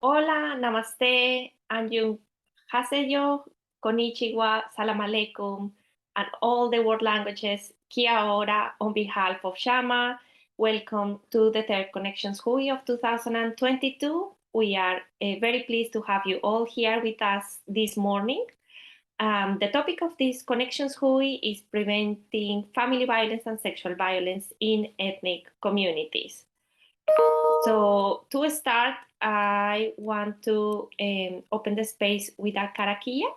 Hola, namaste, Anjum Haseyo, Konnichiwa, Salam Aleikum, and all the world languages. Kia ora on behalf of Shama. Welcome to the third Connections Hui of 2022. We are very pleased to have you all here with us this morning. The topic of this Connections Hui is preventing family violence and sexual violence in ethnic communities. So to start, I want to open the space with a karakia.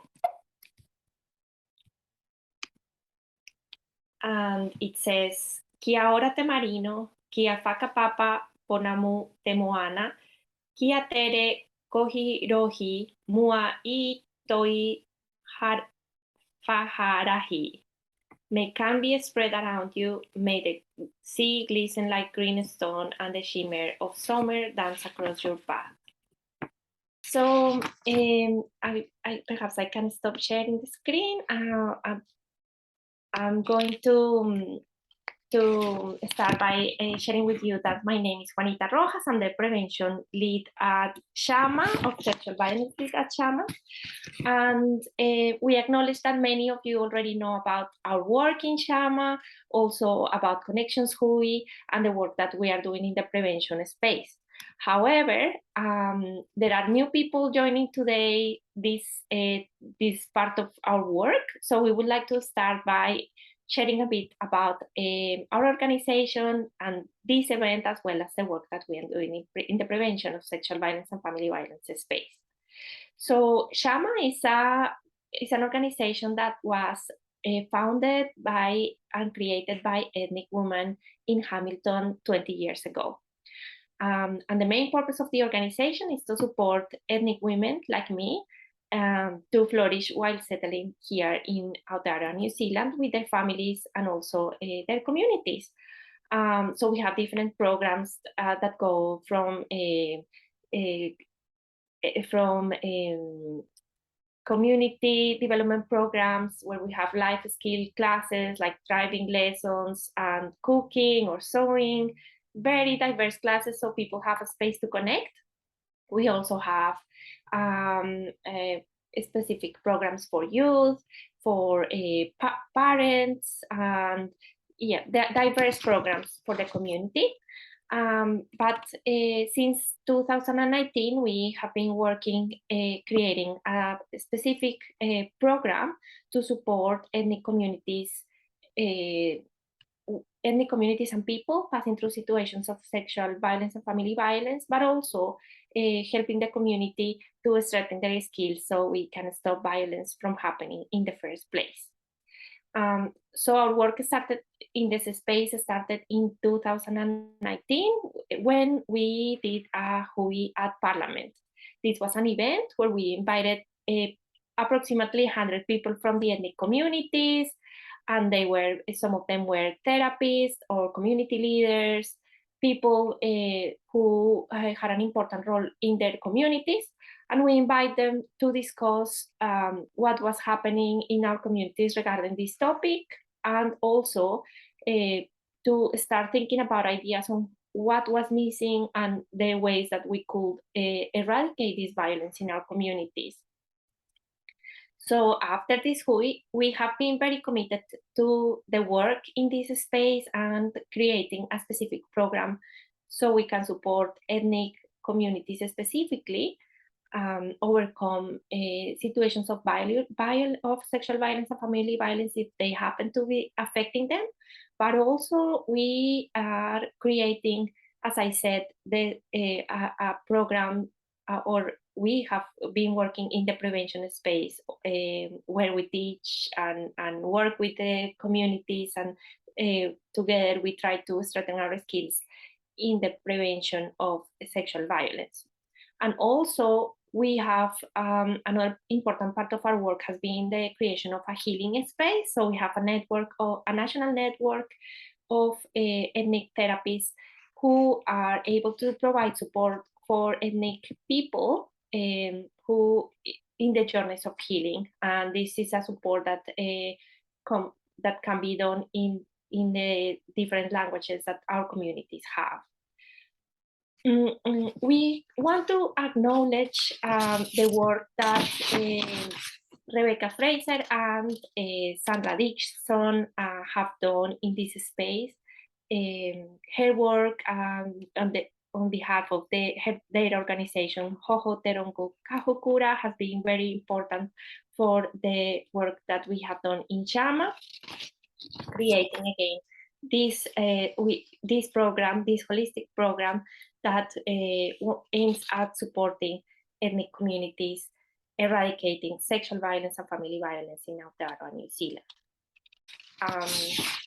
And it says, Kia ora te marino, kia whakapapa ponamu te moana, kia tere kohi rohi mua I toi whaharahi. May canvas spread around you, may the sea glisten like green stone and the shimmer of summer dance across your path. So perhaps I can stop sharing the screen. I'm going to start by sharing with you that my name is Juanita Rojas. I'm the prevention lead at Shama, of sexual violence lead at Shama. And we acknowledge that many of you already know about our work in Shama, also about Connections Hui, and the work that we are doing in the prevention space. However, there are new people joining today this part of our work. So we would like to start by sharing a bit about our organization and this event, as well as the work that we are doing in the prevention of sexual violence and family violence space. So Shama is an organization that was founded by and created by ethnic women in Hamilton 20 years ago. And the main purpose of the organization is to support ethnic women like me to flourish while settling here in Aotearoa, New Zealand, with their families and also their communities. So we have different programs that go from community development programs where we have life skill classes like driving lessons and cooking or sewing, very diverse classes so people have a space to connect. We also have specific programs for youth, for parents, and diverse programs for the community. But since 2019, we have been working creating a specific program to support ethnic communities and people passing through situations of sexual violence and family violence, but also helping the community to strengthen their skills so we can stop violence from happening in the first place. So our work started in this space started in 2019 when we did a Hui at Parliament. This was an event where we invited approximately 100 people from the ethnic communities, and some of them were therapists or community leaders, people who had an important role in their communities. And we invite them to discuss what was happening in our communities regarding this topic, and also to start thinking about ideas on what was missing and the ways that we could eradicate this violence in our communities. So after this Hui, we have been very committed to the work in this space and creating a specific program so we can support ethnic communities specifically overcome situations of sexual violence and family violence if they happen to be affecting them. But also we are creating, as I said, a program or we have been working in the prevention space where we teach and work with the communities, and together we try to strengthen our skills in the prevention of sexual violence. And also we have another important part of our work has been the creation of a healing space. So we have a national network of ethnic therapists who are able to provide support for ethnic people who in the journeys of healing. And this is a support that can be done in the different languages that our communities have. We want to acknowledge the work that Rebecca Fraser and Sandra Dixon have done in this space. Her work on behalf of their organization, Hoho Terongo Kahukura, has been very important for the work that we have done in Shama, creating again this program, this holistic program that aims at supporting ethnic communities, eradicating sexual violence and family violence in Aotearoa, New Zealand.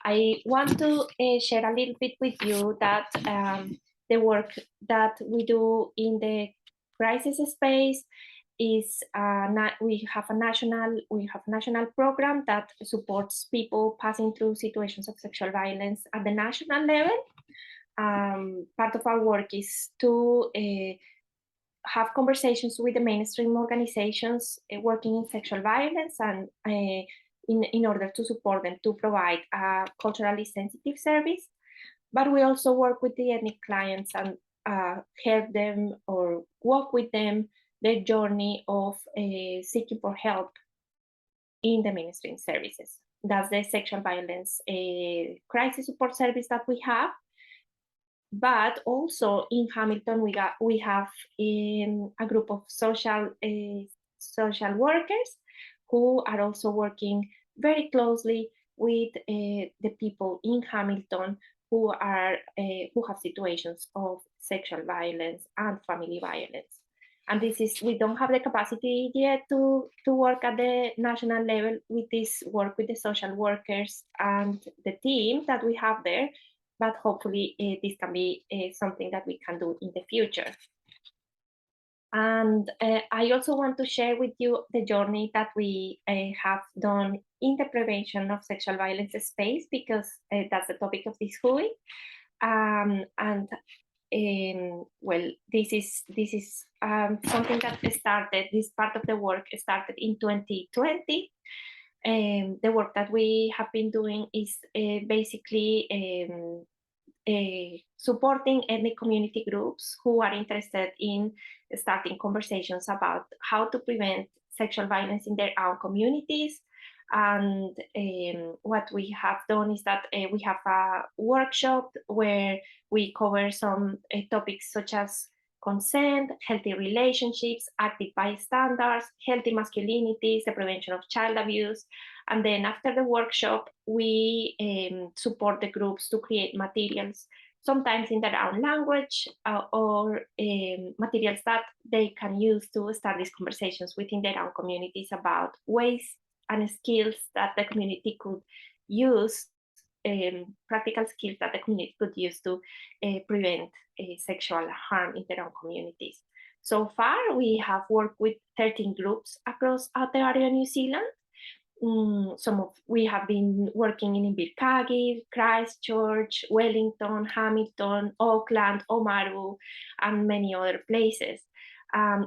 I want to share a little bit with you that the work that we do in the crisis space is we have a national program that supports people passing through situations of sexual violence at the national level. Part of our work is to have conversations with the mainstream organizations working in sexual violence and in order to support them to provide a culturally sensitive service. But we also work with the ethnic clients and help them or walk with them their journey of seeking for help in the mainstream services. That's the sexual violence crisis support service that we have. But also in Hamilton, we have a group of social workers who are also working very closely with the people in Hamilton who have situations of sexual violence and family violence. And we don't have the capacity yet to work at the national level with this work with the social workers and the team that we have there, but hopefully this can be something that we can do in the future. And I also want to share with you the journey that we have done in the prevention of sexual violence space, because that's the topic of this hui. Well, this is something that started, this part of the work started in 2020. The work that we have been doing is basically supporting ethnic community groups who are interested in starting conversations about how to prevent sexual violence in their own communities. And what we have done is that we have a workshop where we cover some topics such as consent, healthy relationships, active bystanders, healthy masculinities, the prevention of child abuse. And then after the workshop, we support the groups to create materials, sometimes in their own language or materials that they can use to start these conversations within their own communities about ways and skills that the community could use, practical skills that the community could use to prevent sexual harm in their own communities. So far, we have worked with 13 groups across Aotearoa, New Zealand. We have been working in Invercargill, Christchurch, Wellington, Hamilton, Auckland, Oamaru, and many other places.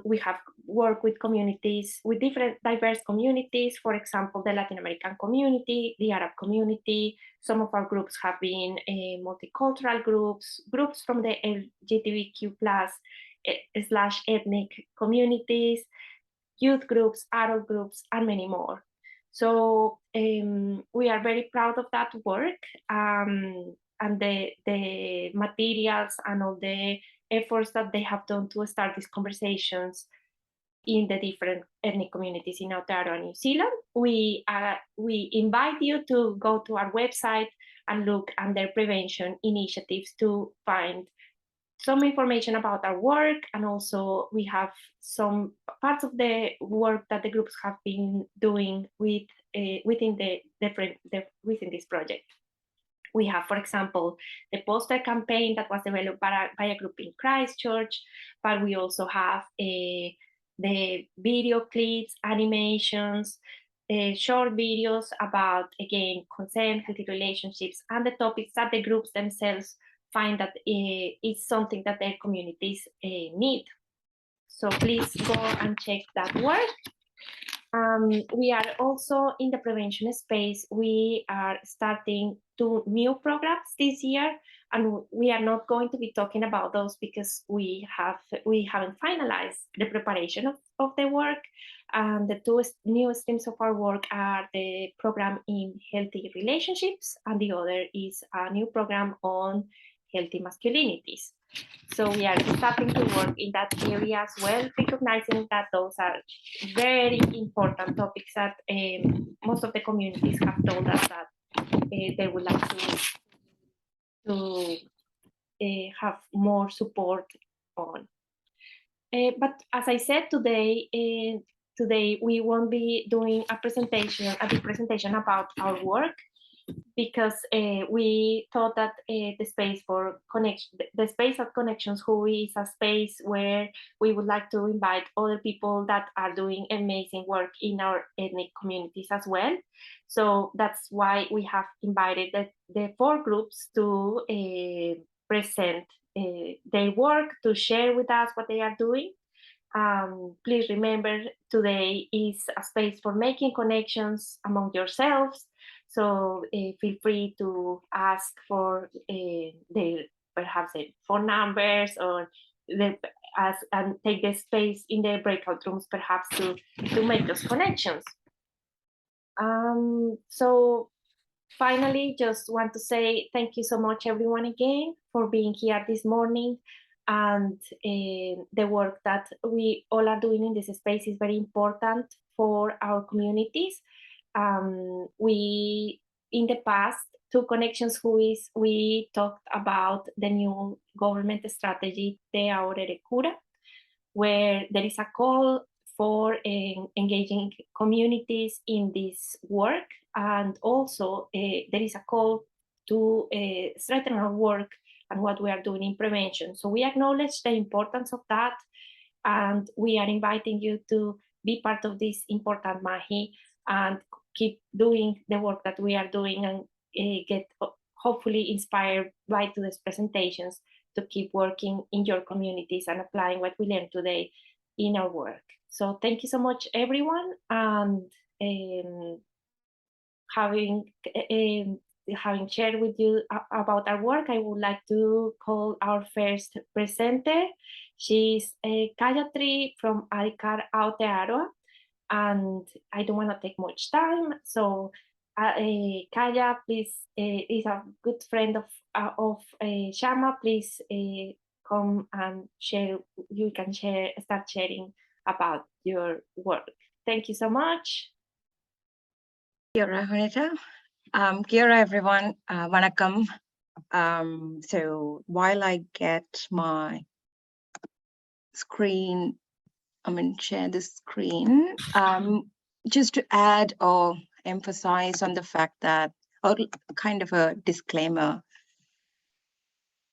We have worked with communities, with different diverse communities, for example, the LatinoAmerican community, the Arab community. Some of our groups have been multicultural groups from the LGBTQ+ / ethnic communities, youth groups, adult groups, and many more. So we are very proud of that work and the materials and all the efforts that they have done to start these conversations in the different ethnic communities in Aotearoa, New Zealand. We invite you to go to our website and look under prevention initiatives to find some information about our work, and also we have some parts of the work that the groups have been doing within this project. We have, for example, the poster campaign that was developed by a group in Christchurch, but we also have the video clips, animations, short videos about, again, consent, healthy relationships, and the topics that the groups themselves find that it's something that their communities need. So please go and check that work. We are also in the prevention space. We are starting 2 new programs this year. And we are not going to be talking about those because we haven't finalized the preparation of the work. And the two new streams of our work are the program in healthy relationships, and the other is a new program on healthy masculinities. So we are starting to work in that area as well, recognizing that those are very important topics that most of the communities have told us that they would like to have more support on. But as I said today, today we won't be doing a big presentation about our work, because we thought that the space for connection, the space of connections, who is a space where we would like to invite other people that are doing amazing work in our ethnic communities as well. So that's why we have invited the 4 groups to present their work, to share with us what they are doing. Please remember, today is a space for making connections among yourselves. So feel free to ask for perhaps their phone numbers, or and take the space in the breakout rooms perhaps to make those connections. So finally, just want to say thank you so much, everyone, again, for being here this morning. And the work that we all are doing in this space is very important for our communities. We, in the past, 2 connections we talked about the new government strategy, Te Aorere Cura, where there is a call for engaging communities in this work. And also there is a call to strengthen our work and what we are doing in prevention. So we acknowledge the importance of that, and we are inviting you to be part of this important MAHI and keep doing the work that we are doing, and get hopefully inspired by today's presentations to keep working in your communities and applying what we learned today in our work. So thank you so much, everyone. And having shared with you about our work, I would like to call our first presenter. She's Cayathri from Adhikaar Aotearoa, and I don't want to take much time. So Kaya, please, is a good friend of Shama. Please come and share. You can start sharing about your work. Thank you so much. Kia ora, Juanita. Kia ora, everyone. Vanakkam. So while I get my screen, share the screen, just to add or emphasize on the fact that, or kind of a disclaimer,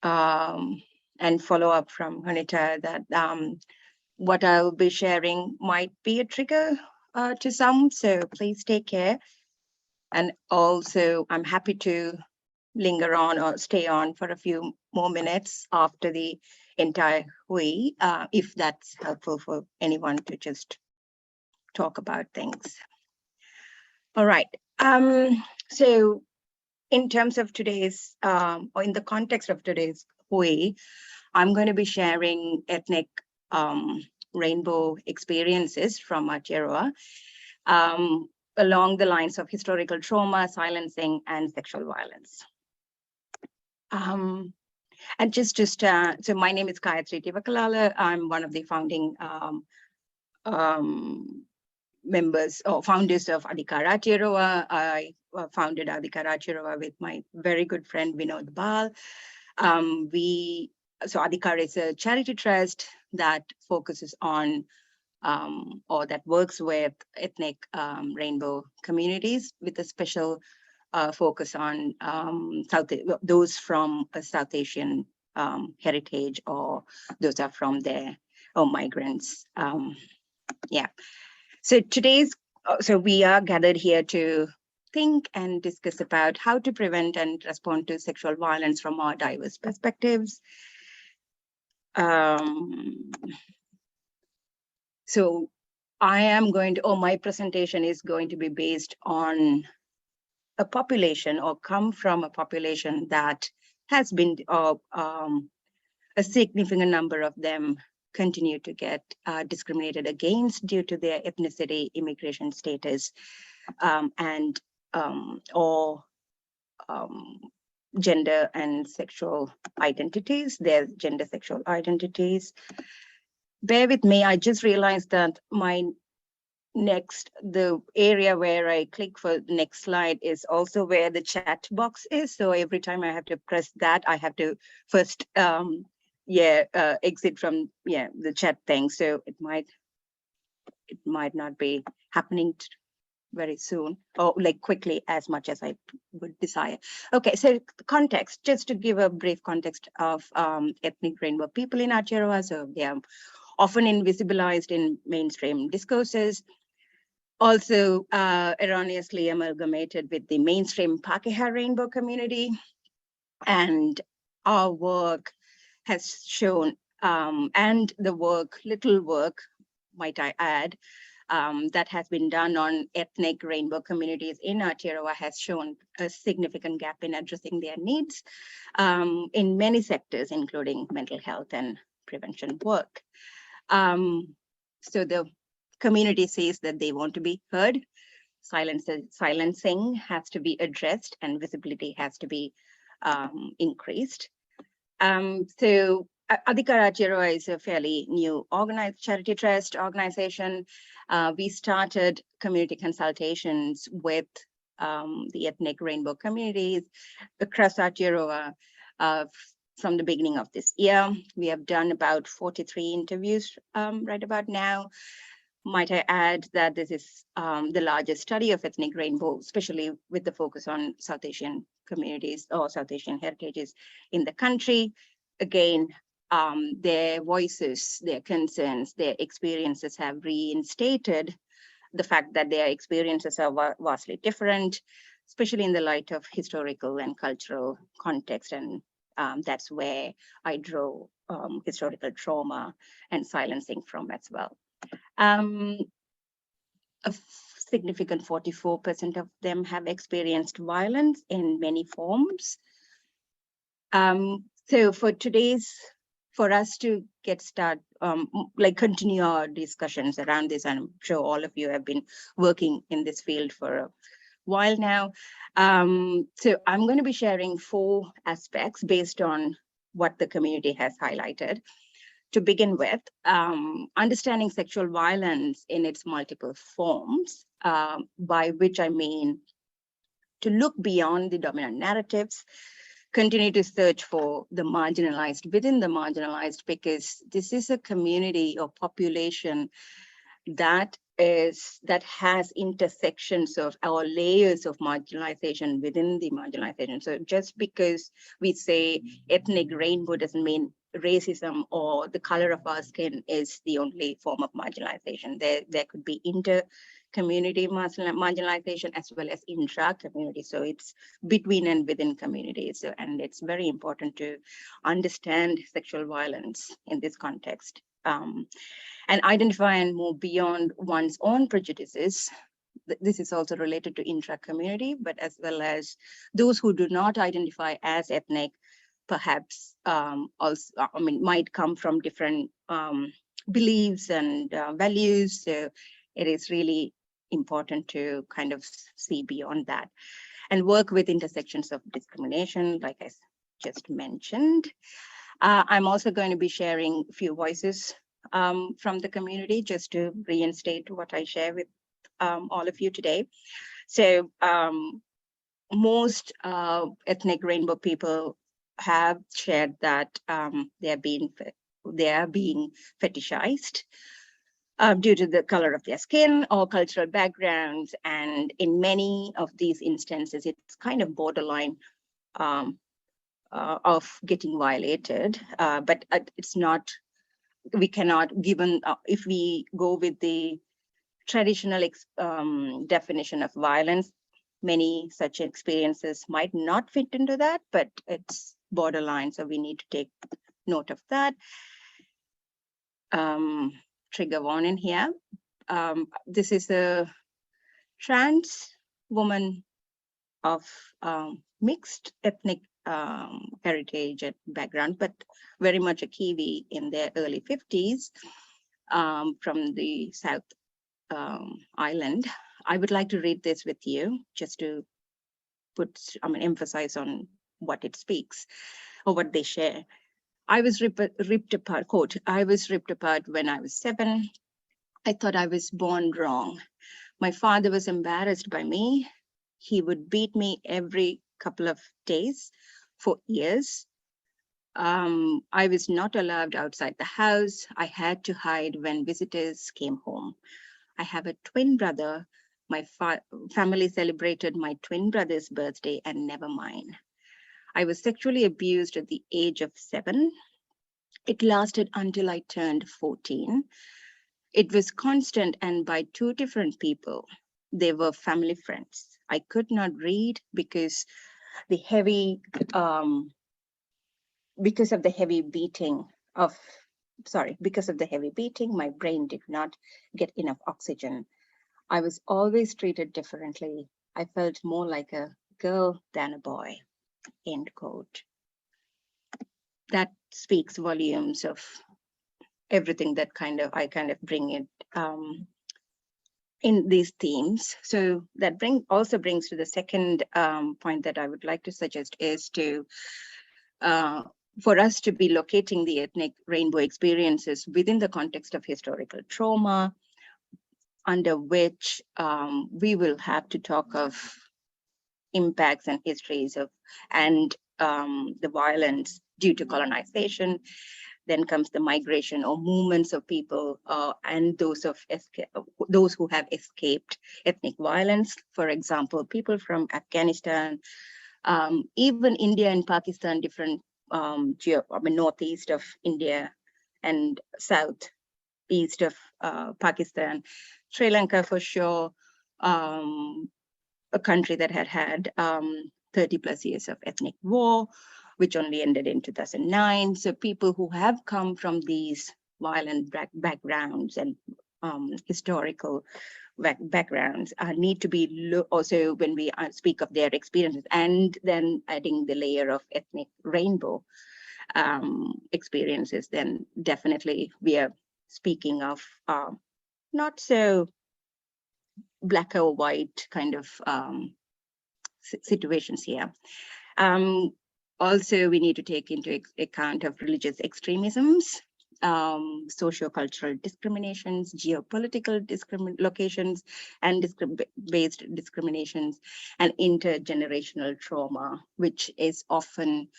and follow up from Juanita, that what I'll be sharing might be a trigger to some, so please take care. And also, I'm happy to linger on or stay on for a few more minutes after the entire hui, if that's helpful for anyone to just talk about things. All right. So in terms of today's, or in the context of today's hui, I'm going to be sharing ethnic rainbow experiences from Aotearoa, along the lines of historical trauma, silencing, and sexual violence. And so my name is Cayathri Divakalala. I'm one of the founding members or founders of Adhikaar Aotearoa. I founded Adhikaar Aotearoa with my very good friend Vinod Bal. So Adhikaar is a charity trust that focuses on or that works with ethnic rainbow communities, with a special focus on those from a South Asian heritage, or those are from there, or migrants. Yeah. So so we are gathered here to think and discuss about how to prevent and respond to sexual violence from our diverse perspectives. So I am going to, my presentation is going to be based on a population, or come from a population that has been, a significant number of them continue to get discriminated against due to their ethnicity, immigration status, and or gender and sexual identities, their gender sexual identities. Bear with me, I just realized that the area where I click for the next slide is also where the chat box is. So every time I have to press that, I have to first exit from the chat thing. So it might not be happening very soon or like quickly as much as I would desire. Okay, so context, just to give a brief context of ethnic rainbow people in Aotearoa. So they are often invisibilized in mainstream discourses, also erroneously amalgamated with the mainstream Pakeha rainbow community. And our work has shown, and the little work, might I add, that has been done on ethnic rainbow communities in Aotearoa has shown a significant gap in addressing their needs in many sectors, including mental health and prevention work. So the community says that they want to be heard. Silencing has to be addressed and visibility has to be increased. So Adhikaar Aotearoa is a fairly new charity trust organization. We started community consultations with the ethnic rainbow communities across Aotearoa from the beginning of this year. We have done about 43 interviews right about now. Might I add that this is the largest study of ethnic rainbow, especially with the focus on South Asian communities or South Asian heritages in the country. Again, their voices, their concerns, their experiences have reinstated the fact that their experiences are vastly different, especially in the light of historical and cultural context. And that's where I draw historical trauma and silencing from as well. A significant 44% of them have experienced violence in many forms. So for us to get started, continue our discussions around this, and I'm sure all of you have been working in this field for a while now. So I'm going to be sharing 4 aspects based on what the community has highlighted. To begin with, understanding sexual violence in its multiple forms, by which I mean to look beyond the dominant narratives, continue to search for the marginalized within the marginalized, because this is a community or population that has intersections of our layers of marginalization within the marginalization. So just because we say ethnic rainbow doesn't mean racism or the color of our skin is the only form of marginalization. There could be inter-community marginalization as well as intra-community. So it's between and within communities. And it's very important to understand sexual violence in this context. And identify and move beyond one's own prejudices. This is also related to intra-community, but as well as those who do not identify as ethnic, perhaps might come from different beliefs and values. So it is really important to kind of see beyond that and work with intersections of discrimination, like I just mentioned. I'm also going to be sharing a few voices from the community, just to reinstate what I share with all of you today. So most ethnic rainbow people have shared that they are being fetishized due to the color of their skin or cultural backgrounds. And in many of these instances, it's kind of borderline of getting violated, but it's not. We cannot, given if we go with the traditional definition of violence, many such experiences might not fit into that, but it's borderline. So we need to take note of that. Trigger warning here. This is a trans woman of mixed ethnic heritage and background, but very much a Kiwi in their early 50s, from the South Island. I would like to read this with you just to emphasize on what it speaks or what they share. I was ripped apart, quote, I was ripped apart when I was 7. I thought I was born wrong. My father was embarrassed by me. He would beat me every couple of days for years. I was not allowed outside the house. I had to hide when visitors came home. I have a twin brother. My family celebrated my twin brother's birthday and never mine. I was sexually abused at the age of 7. It lasted until I turned 14. It was constant and by 2 different people. They were family friends. I could not read because the heavy, because of the heavy beating, my brain did not get enough oxygen. I was always treated differently. I felt more like a girl than a boy, end quote. That speaks volumes of everything that I kind of bring it in these themes. So that also brings to the second point that I would like to suggest is for us to be locating the ethnic rainbow experiences within the context of historical trauma, under which we will have to talk of impacts and histories of the violence due to colonization. Then comes the migration or movements of people and those who have escaped ethnic violence. For example, people from Afghanistan, even India and Pakistan, different northeast of India and southeast of Pakistan, Sri Lanka for sure, a country that had 30 plus years of ethnic war, which only ended in 2009. So people who have come from these violent backgrounds and historical backgrounds need to be also, when we speak of their experiences, and then adding the layer of ethnic rainbow experiences, then definitely we are speaking of not so black or white kind of situations here. Also, we need to take into account of religious extremisms, socio-cultural discriminations, geopolitical locations, and based discriminations, and intergenerational trauma, which is often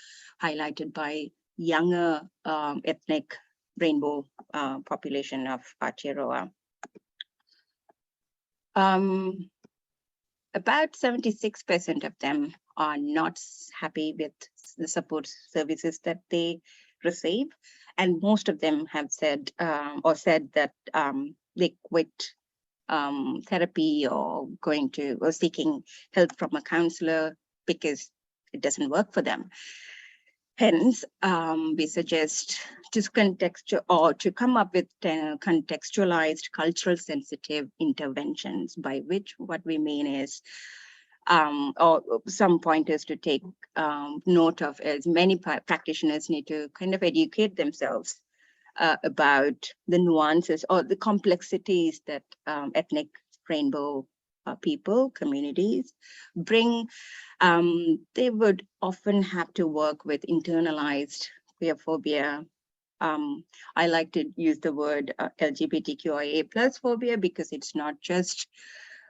highlighted by younger ethnic rainbow population of Aotearoa. About 76% of them are not happy with the support services that they receive. And most of them have said that they quit therapy or seeking help from a counselor because it doesn't work for them. Hence, we suggest to come up with contextualized, cultural sensitive interventions, by which what we mean is, or some pointers to take note of, as many practitioners need to kind of educate themselves about the nuances or the complexities that ethnic rainbow people, communities bring. They would often have to work with internalized queerphobia. I like to use the word LGBTQIA plus phobia because it's not just,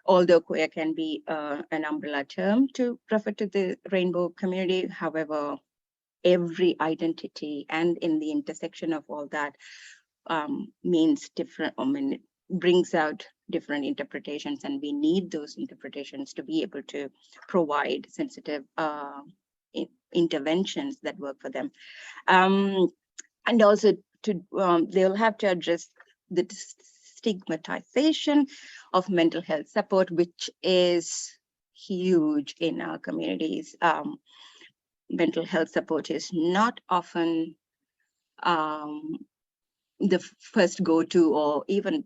although queer can be an umbrella term to refer to the rainbow community. However, every identity and in the intersection of all that means different, it brings out different interpretations, and we need those interpretations to be able to provide sensitive interventions that work for them. And also they'll have to address the stigmatization of mental health support, which is huge in our communities. Mental health support is not often the first go-to, or even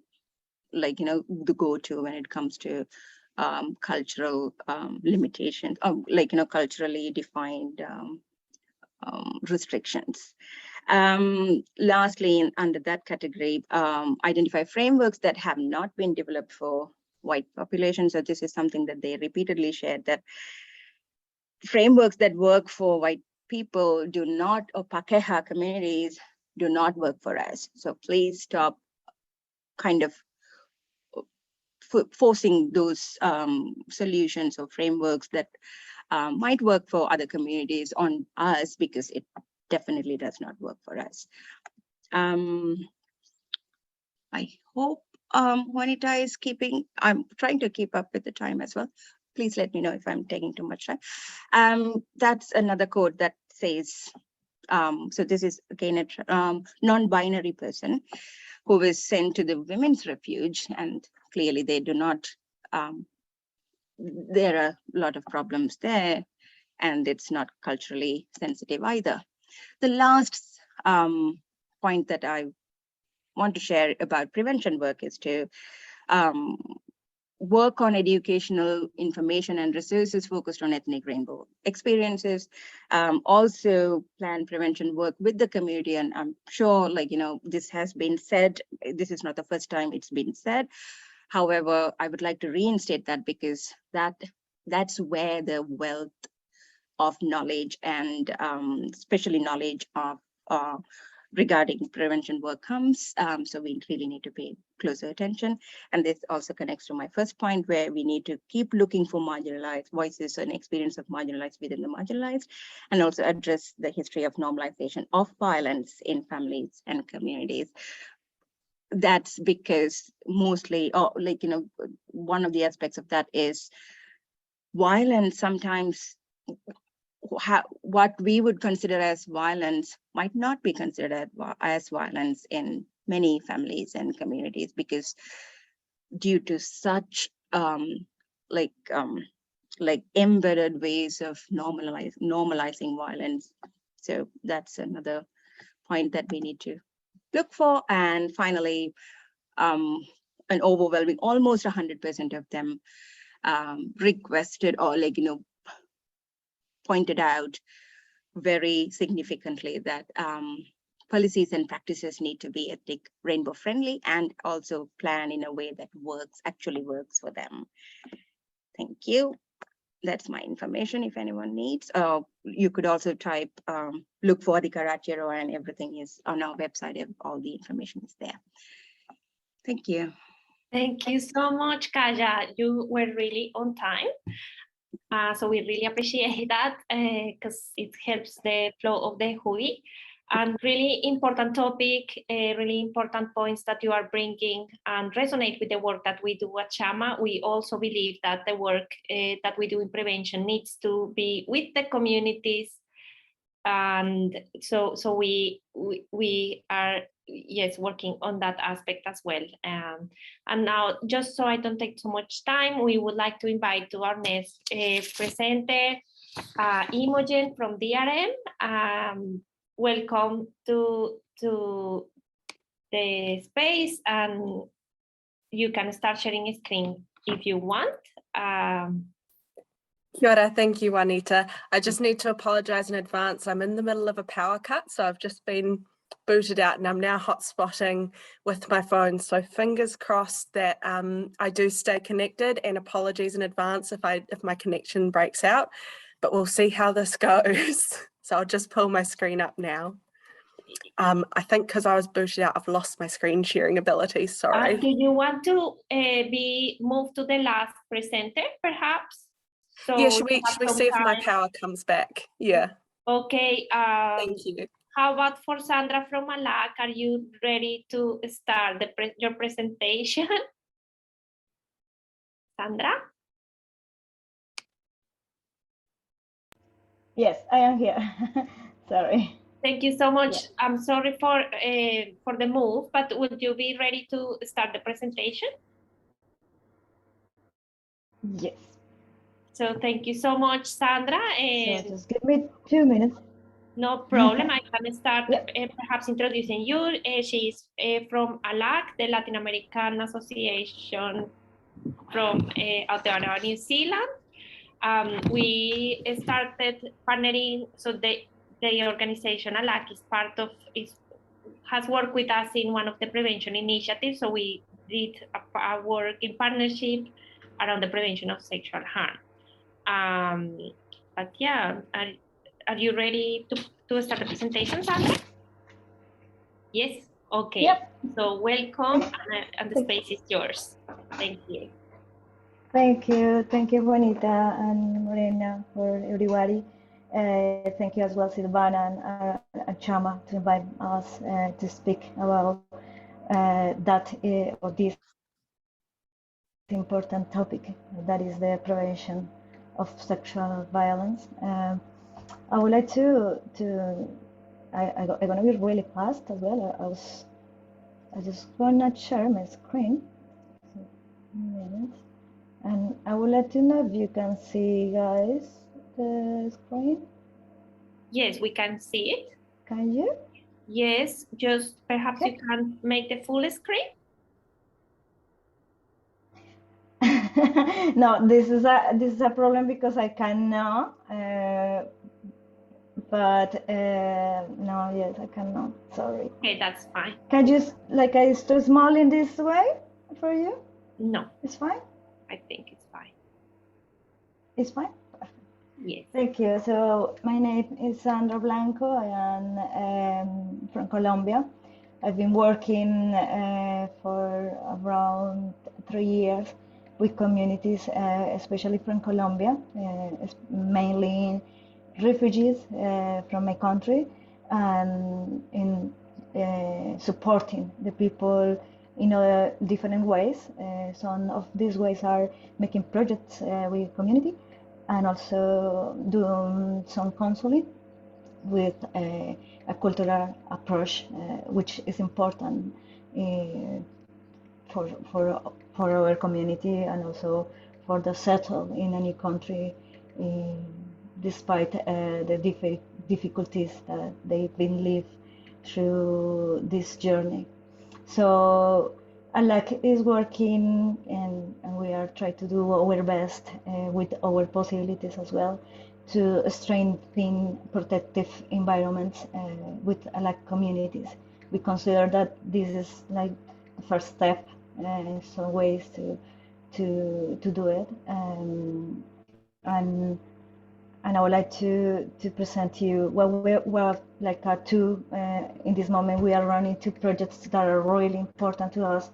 the go-to when it comes to cultural limitations, culturally defined restrictions. Lastly, under that category, identify frameworks that have not been developed for white populations. So this is something that they repeatedly shared, that frameworks that work for white people do not, or Pakeha communities do not work for us. So please stop kind of forcing those solutions or frameworks that might work for other communities on us, because it definitely does not work for us. I hope Juanita is I'm trying to keep up with the time as well. Please let me know if I'm taking too much time. That's another quote that says, so this is again a non-binary person who was sent to the women's refuge, and clearly they do not, there are a lot of problems there, and it's not culturally sensitive either. The last point that I want to share about prevention work is to work on educational information and resources focused on ethnic rainbow experiences. Also plan prevention work with the community. And I'm sure, like, this has been said, this is not the first time it's been said. However, I would like to reinstate that, because that's where the wealth of knowledge, and especially knowledge of regarding prevention work comes. So we really need to pay closer attention. And this also connects to my first point, where we need to keep looking for marginalized voices and experience of marginalized within the marginalized, and also address the history of normalization of violence in families and communities. That's because mostly, one of the aspects of that is violence sometimes, what we would consider as violence might not be considered as violence in many families and communities, because due to such embedded ways of normalizing violence. So that's another point that we need to look for. And finally, an overwhelming, almost 100% of them requested, or pointed out very significantly that policies and practices need to be ethnic rainbow friendly, and also plan in a way that actually works for them. Thank you. That's my information if anyone needs. You could also type, look for Adhikaar Aotearoa, and everything is on our website. All the information is there. Thank you. Thank you so much, Kaya. You were really on time. So we really appreciate that, because it helps the flow of the hui. And really important topic, really important points that you are bringing, and resonate with the work that we do at Shama. We also believe that the work that we do in prevention needs to be with the communities. And so we are, yes, working on that aspect as well. And now, just so I don't take too much time, we would like to invite to our next presenter, Imogen from DRM. Welcome to the space, and you can start sharing a screen if you want. Kia ora, thank you, Juanita. I just need to apologise in advance. I'm in the middle of a power cut, so I've just been booted out and I'm now hotspotting with my phone. So fingers crossed that I do stay connected, and apologies in advance if my connection breaks out, but we'll see how this goes. So I'll just pull my screen up now. I think because I was booted out, I've lost my screen sharing ability, sorry. Do you want to be moved to the last presenter, perhaps? So yeah, should we see if my power comes back? Yeah. Okay. Thank you. How about for Sandra from ALAC? Are you ready to start your presentation? Sandra? Yes, I am here. Sorry. Thank you so much. Yes. I'm sorry for the move, but would you be ready to start the presentation? Yes. So thank you so much, Sandra. So just give me 2 minutes. No problem. I can start perhaps introducing you. She's from ALAC, the Latin American Association from Aotearoa, New Zealand. We started partnering, so the the organization ALAC has worked with us in one of the prevention initiatives. So we did a work in partnership around the prevention of sexual harm. But yeah, are you ready to start the presentation, Sandra? Yes, okay. Yep. So welcome, and the space is yours. Thank you. Thank you, Juanita and Morena, for everybody. Thank you as well, Silvana and Shama, to invite us to speak about this important topic, that is the prevention of sexual violence. I would like I'm gonna be really fast as well. I just wanna share my screen. And I would like to know if you can see, guys, the screen. Yes, we can see it. Can you? Yes, just perhaps Okay. you can make the full screen. No, this is a problem because I cannot. But no, yes, I cannot. Sorry. Okay, that's fine. Can you like I too small in this way for you? No, It's fine. I think it's fine. It's fine. Yes. Thank you. So my name is Sandra Blanco. I am from Colombia. I've been working for around 3 years with communities, especially from Colombia, mainly refugees from my country, and in supporting the people in different ways. Some of these ways are making projects with community, and also doing some counseling with a cultural approach, which is important for our community and also for the settle in any country, despite the difficulties that they've been lived through this journey. So ALAC is working, and we are trying to do our best with our possibilities as well to strengthen protective environments with ALAC communities. We consider that this is like the first step in some ways to do it, and I would like to present you we're like two in this moment. We are running two projects that are really important to us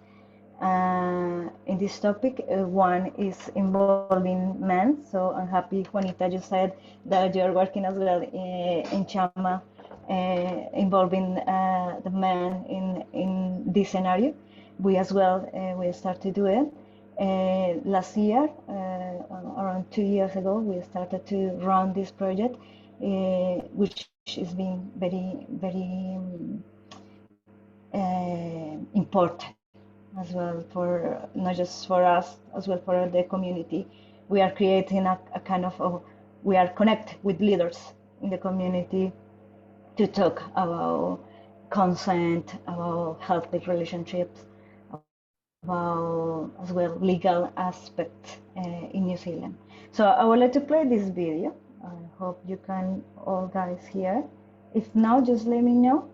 in this topic. One is involving men. So I'm happy, Juanita, you said that you're working as well in Shama, involving the men in this scenario. We as well we start to do it. Last year, around 2 years ago, we started to run this project, which has been very, very important as well, for not just for us, as well for the community. We are creating a kind of we are connected with leaders in the community to talk about consent, about healthy relationships, about as well legal aspects in New Zealand. So I would like to play this video. I hope you can all guys hear. If not, just let me know.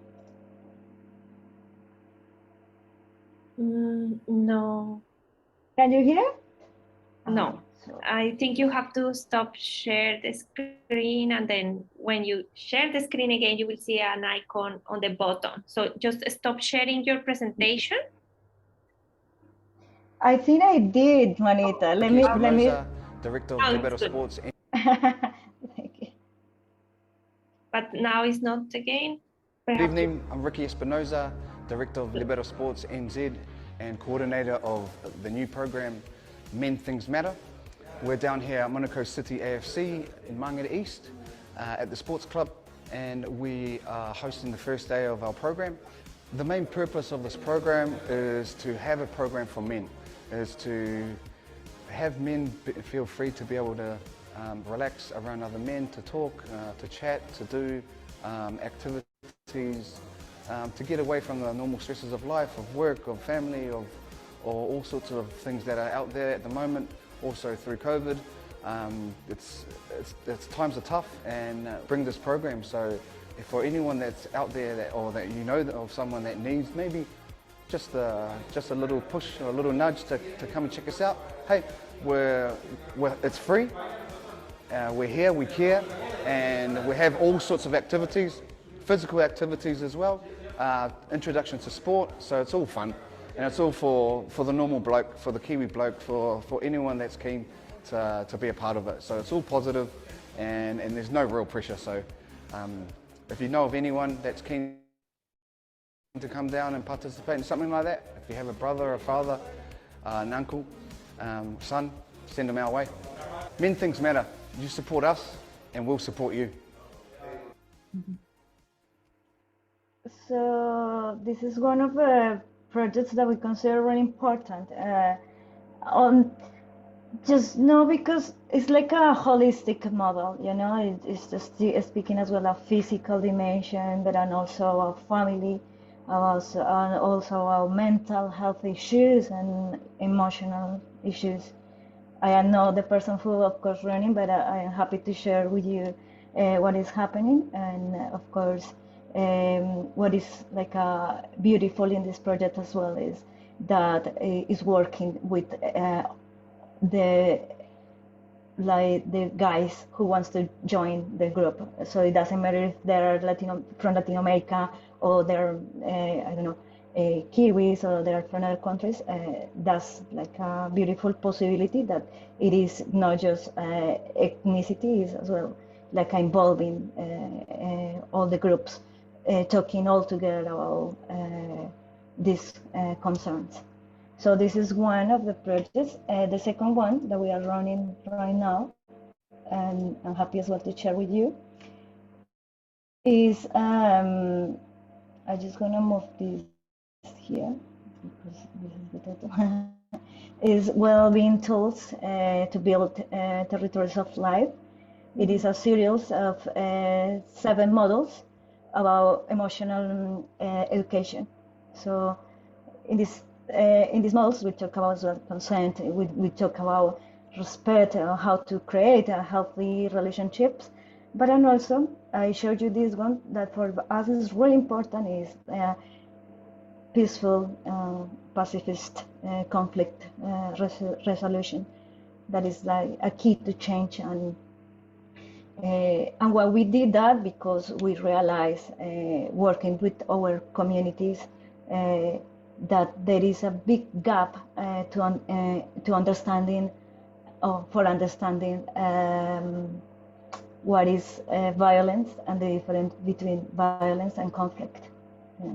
No. Can you hear? No. So I think you have to stop share the screen, and then when you share the screen again, you will see an icon on the bottom. So just stop sharing your presentation. I think I did, Juanita. Let me. Director of Sounds Libero good. Sports. Thank you. But now it's not again. Good Perhaps evening, I'm Ricky Espinoza, Director of Libero Sports NZ and Coordinator of the new program, Men Things Matter. We're down here at Monaco City AFC in Mangere East at the Sports Club, and we are hosting the first day of our program. The main purpose of this program is to have a program for men, is to have men feel free to be able to relax around other men, to talk, to chat, to do activities, to get away from the normal stresses of life, of work, of family, or all sorts of things that are out there at the moment. Also through COVID, times are tough, and bring this program so for anyone that's out there or that you know of someone that needs maybe just a little push or a little nudge to come and check us out, hey, it's free. We're here, we care, and we have all sorts of activities, physical activities as well, introduction to sport, so it's all fun. And it's all for the normal bloke, for the Kiwi bloke, for anyone that's keen to be a part of it. So it's all positive, and there's no real pressure. So if you know of anyone that's keen to come down and participate in something like that, if you have a brother, a father, an uncle, son, send them our way. Men Things Matter. You support us, and we'll support you. So this is one of the projects that we consider really important. Just because it's like a holistic model, you know, it's just speaking as well of physical dimension, but and also our family, and also our mental health issues and emotional issues. I am not the person who, of course, running, but I am happy to share with you what is happening, and of course, what is like beautiful in this project as well is that is working with the guys who wants to join the group. So it doesn't matter if they're from Latin America or they're I don't know, Kiwis or they're from other countries. That's like a beautiful possibility that it is not just ethnicity, is as well like involving all the groups, talking all together about these concerns. So this is one of the projects. The second one that we are running right now, and I'm happy as well to share with you, is I'm just gonna move this here because this is the title. Is well-being tools to build territories of life. It is a series of 7 models about emotional education. So in these models, we talk about consent, we talk about respect, how to create healthy relationships. But then also, I showed you this one that for us is really important, is peaceful, pacifist conflict resolution. That is like a key to change. And why we did that, because we realized working with our communities that there is a big gap to understanding, for understanding what is violence and the difference between violence and conflict. Yeah.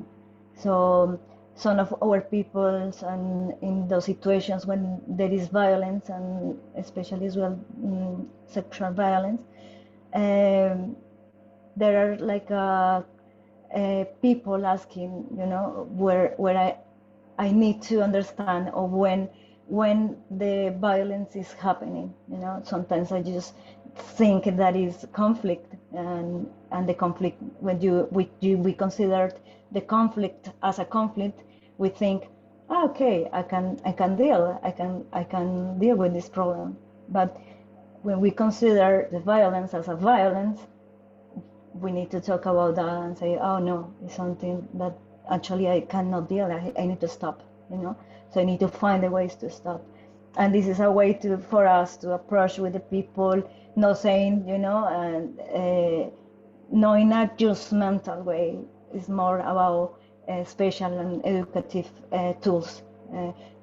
So some of our peoples, and in those situations when there is violence, and especially as well sexual violence, there are like people asking, you know, where I need to understand, or when the violence is happening. You know, sometimes I just think that is conflict, and the conflict, when we consider the conflict as a conflict, we think, oh, okay, I can deal with this problem. But when we consider the violence as a violence, we need to talk about that and say, oh no, it's something that actually I cannot deal. I need to stop, you know. So I need to find the ways to stop. And this is a way for us to approach with the people, not saying, you know, and not in a judgmental way. It's more about special and educative tools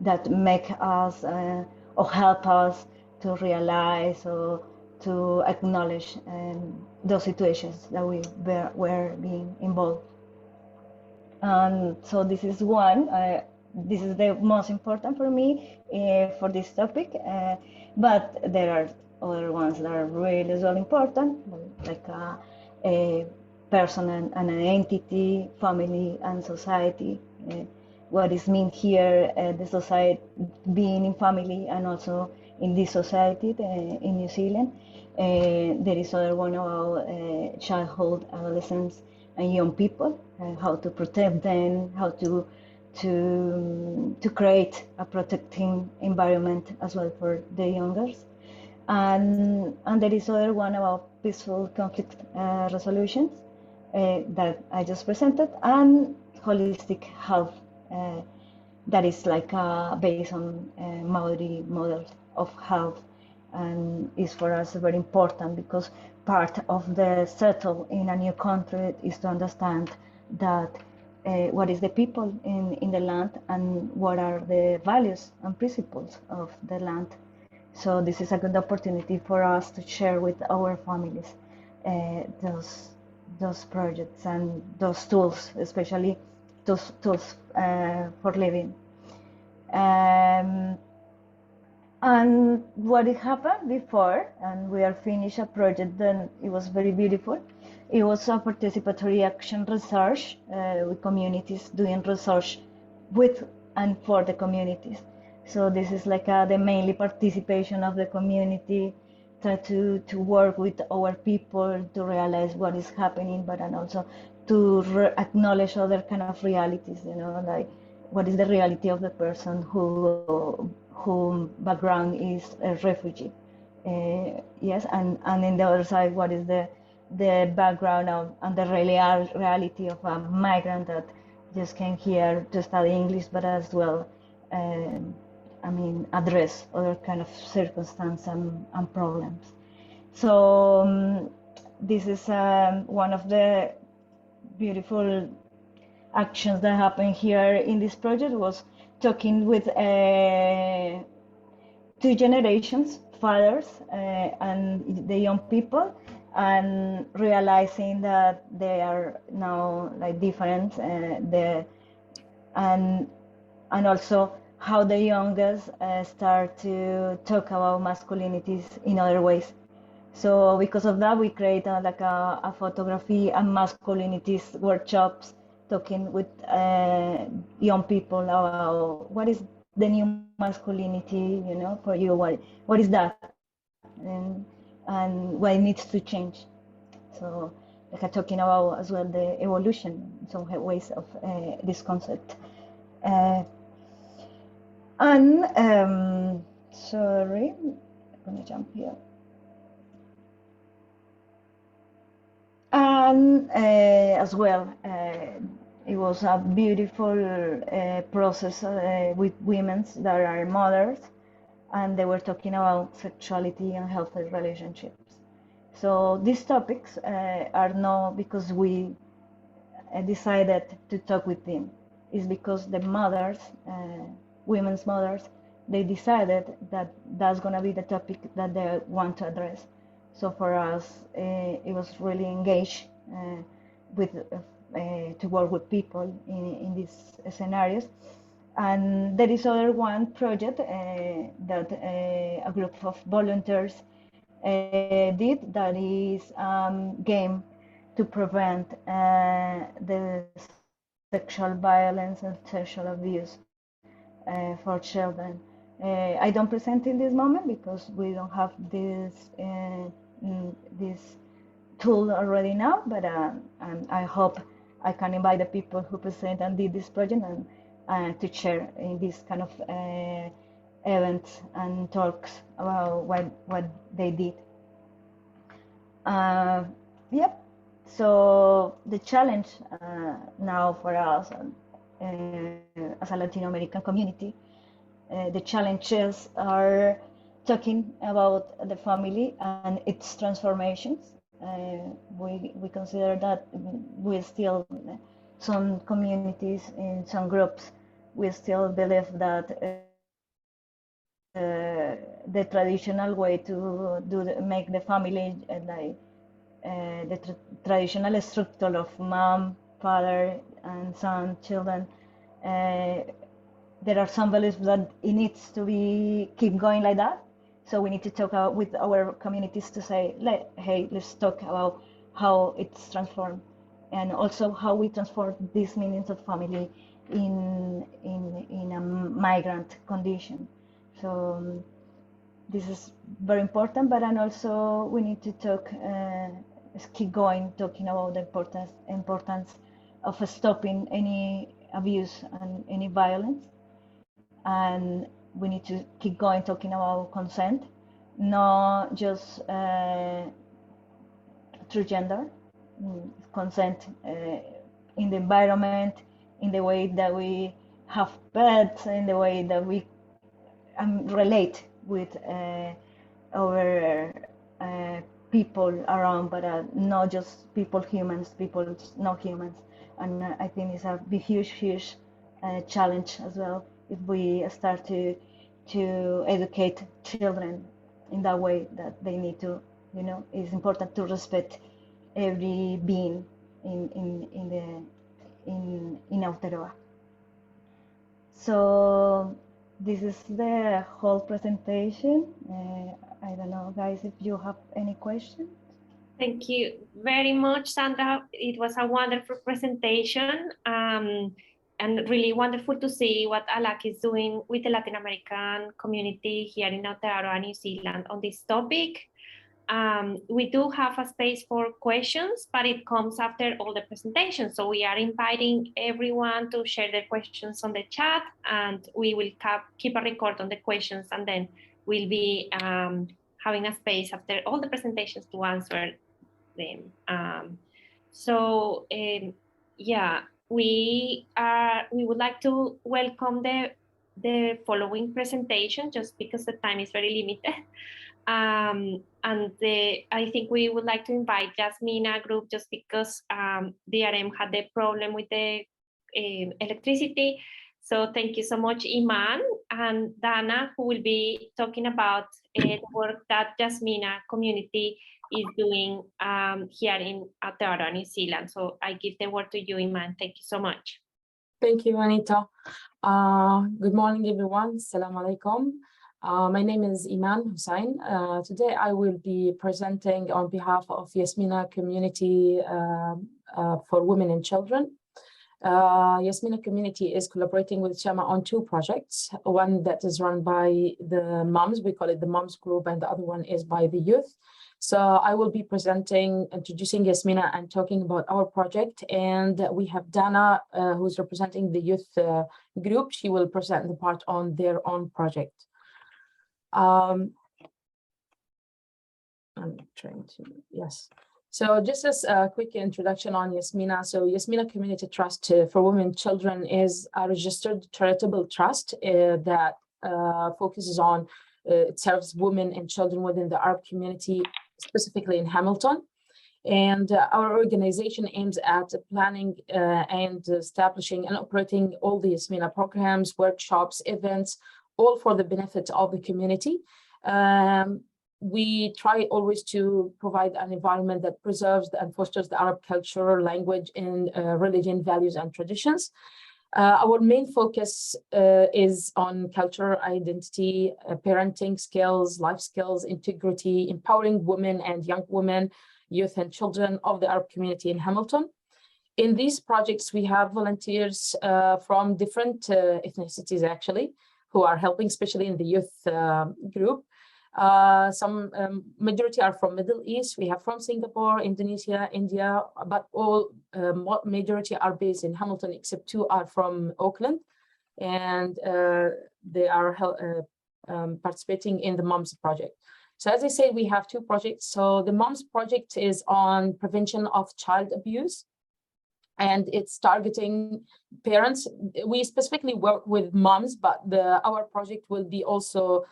that make us or help us to realize or to acknowledge those situations that we were being involved. And so this is one. This is the most important for me for this topic, but there are other ones that are really as well important, like a person and an entity, family and society. What is mean here, the society being in family and also in this society in New Zealand. There is other one about childhood, adolescents and young people, how to protect them, how to create a protecting environment as well for the youngers. And there is other one about peaceful conflict resolutions. that I just presented, and holistic health, that is like based on Maori models of health, and is for us very important because part of the settle in a new country is to understand that what is the people in the land and what are the values and principles of the land. So this is a good opportunity for us to share with our families those projects and those tools, especially those tools for living. And what happened before, and we are finished a project, then it was very beautiful. It was a participatory action research with communities doing research with and for the communities. So this is like the mainly participation of the community, try to work with our people to realize what is happening, but and also to acknowledge other kind of realities, you know, like what is the reality of the person whose background is a refugee. Yes, and in the other side, what is the background of and the reality of a migrant that just came here to study English, but as well, I mean, address other kind of circumstance and problems. So this is one of the beautiful actions that happened here in this project, was talking with 2 generations, fathers and the young people, and realizing that they are now like different, and also how the youngest start to talk about masculinities in other ways. So because of that, we create like a photography and masculinities workshops, talking with young people about what is the new masculinity, you know, for you, what is that, and what it needs to change. So like talking about as well the evolution in some ways of this concept. Sorry, I'm gonna jump here. And as well, it was a beautiful process with women that are mothers, and they were talking about sexuality and healthy relationships. So these topics are not because we decided to talk with them. It's because the mothers, women's mothers, they decided that that's going to be the topic that they want to address. So for us, it was really engaged with to work with people in these scenarios. And there is other one project that a group of volunteers did, that is game to prevent the sexual violence and sexual abuse for children. I don't present in this moment because we don't have this this tool already now, but I hope I can invite the people who present and did this project and to share in this kind of events and talks about what they did. Yep. So the challenge now for us as a Latin American community, the challenges are talking about the family and its transformations. We consider that we still, some communities in some groups, we still believe that the traditional way to make the family like the traditional structure of mom, father, and son, children. There are some beliefs that it needs to be keep going like that. So we need to talk with our communities to say, hey, let's talk about how it's transformed, and also how we transform these meanings of family in a migrant condition. So this is very important, but and also we need to talk, keep going, talking about the importance of stopping any abuse and any violence. And we need to keep going talking about consent, not just through gender, consent in the environment, in the way that we have pets, in the way that we relate with our people around, but not just people humans, people not humans. And I think it's a huge challenge as well if we start to educate children in that way, that they need to, it's important to respect every being in Aotearoa. So this is the whole presentation. I don't know, guys, if you have any questions. Thank you very much, Sandra. It was a wonderful presentation, and really wonderful to see what ALAC is doing with the Latin American community here in Aotearoa, New Zealand on this topic. We do have a space for questions, but it comes after all the presentations. So we are inviting everyone to share their questions on the chat, and we will keep a record on the questions, and then we'll be having a space after all the presentations to answer them. Yeah, we would like to welcome the following presentation, just because the time is very limited. I think we would like to invite Yasmina Group, just because DRM had the problem with the electricity. So thank you so much, Iman and Dana, who will be talking about the work that Yasmina community is doing here in Aotearoa, New Zealand. So I give the word to you, Iman. Thank you so much. Thank you, Juanita. Good morning, everyone. Assalamu alaikum. My name is Iman Hussain. Today I will be presenting on behalf of Yasmina community for women and children. Yasmina community is collaborating with Shama on two projects. One that is run by the moms, we call it the moms group, and the other one is by the youth. So I will be introducing Yasmina and talking about our project. And we have Dana, who's representing the youth group. She will present the part on their own project. I'm trying to, yes. So just as a quick introduction on Yasmina. So Yasmina Community Trust for Women and Children is a registered charitable trust that focuses on, it serves women and children within the Arab community, specifically in Hamilton. And our organization aims at planning and establishing and operating all the Yasmina programs, workshops, events, all for the benefit of the community. We try always to provide an environment that preserves and fosters the Arab culture, language, and religion, values, and traditions. Our main focus is on culture, identity, parenting skills, life skills, integrity, empowering women and young women, youth and children of the Arab community in Hamilton. In these projects, we have volunteers from different ethnicities, actually, who are helping, especially in the youth group. Some majority are from Middle East. We have from Singapore, Indonesia, India, but all majority are based in Hamilton, except two are from Auckland, and they are participating in the MOMS project. So as I say, we have two projects. So the MOMS project is on prevention of child abuse, and it's targeting parents. We specifically work with moms, but our project will be also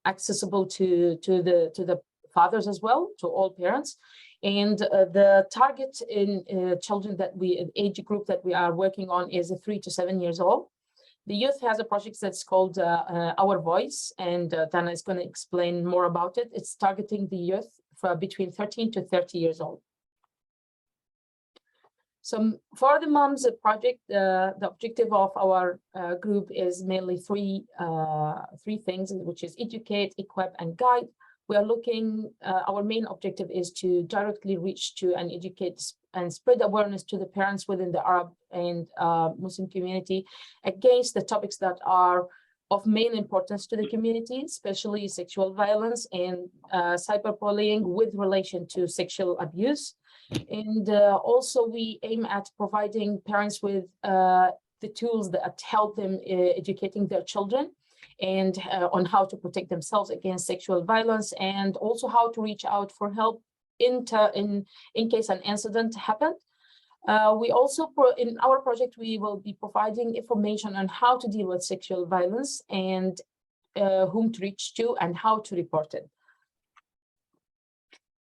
accessible to the fathers as well, to all parents. And the target in children that age group that we are working on is 3 to 7 years old. The youth has a project that's called Our Voice, and Dana is going to explain more about it. It's targeting the youth for between 13 to 30 years old. So for the MOMS project, the objective of our group is mainly three things, which is educate, equip, and guide. We are looking, our main objective is to directly reach to and educate and spread awareness to the parents within the Arab and Muslim community against the topics that are of main importance to the community, especially sexual violence and cyberbullying with relation to sexual abuse. And also we aim at providing parents with the tools that help them educating their children and on how to protect themselves against sexual violence, and also how to reach out for help in case an incident happened. We also, in our project, we will be providing information on how to deal with sexual violence and whom to reach to and how to report it.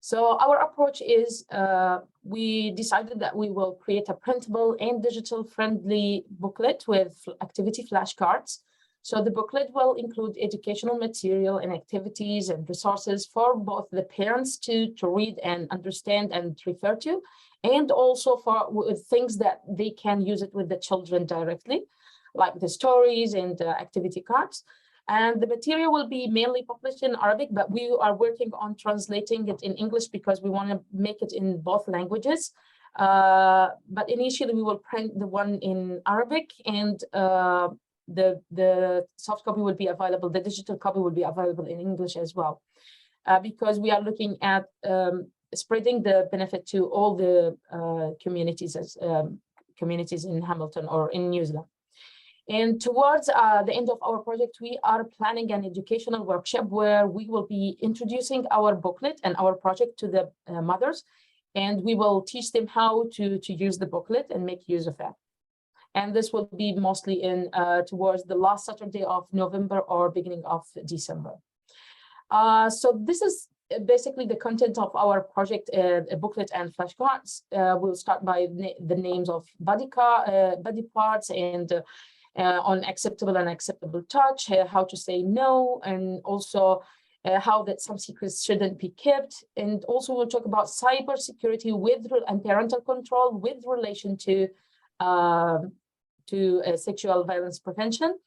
So our approach is we decided that we will create a printable and digital friendly booklet with activity flashcards. So the booklet will include educational material and activities and resources for both the parents to read and understand and refer to, and also for things that they can use it with the children directly, like the stories and activity cards. And the material will be mainly published in Arabic, but we are working on translating it in English because we want to make it in both languages. But initially we will print the one in Arabic, and the soft copy will be available, the digital copy will be available in English as well. Because we are looking at spreading the benefit to all the communities in Hamilton or in New Zealand. And towards the end of our project, we are planning an educational workshop where we will be introducing our booklet and our project to the mothers, and we will teach them how to use the booklet and make use of it. And this will be mostly in towards the last Saturday of November or beginning of December. So this is basically the content of our project, a booklet and flashcards. We'll start by the names of body parts and on acceptable and acceptable touch, how to say no, and also how that some secrets shouldn't be kept. And also we'll talk about cybersecurity and parental control with relation to sexual violence prevention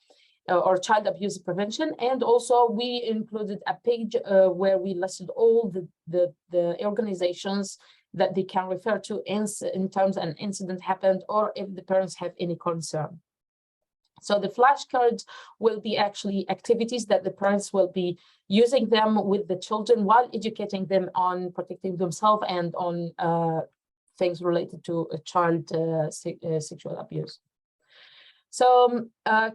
or child abuse prevention. And also we included a page where we listed all the organizations that they can refer to in terms an incident happened or if the parents have any concern. So the flashcards will be actually activities that the parents will be using them with the children while educating them on protecting themselves and on things related to a child sexual abuse. So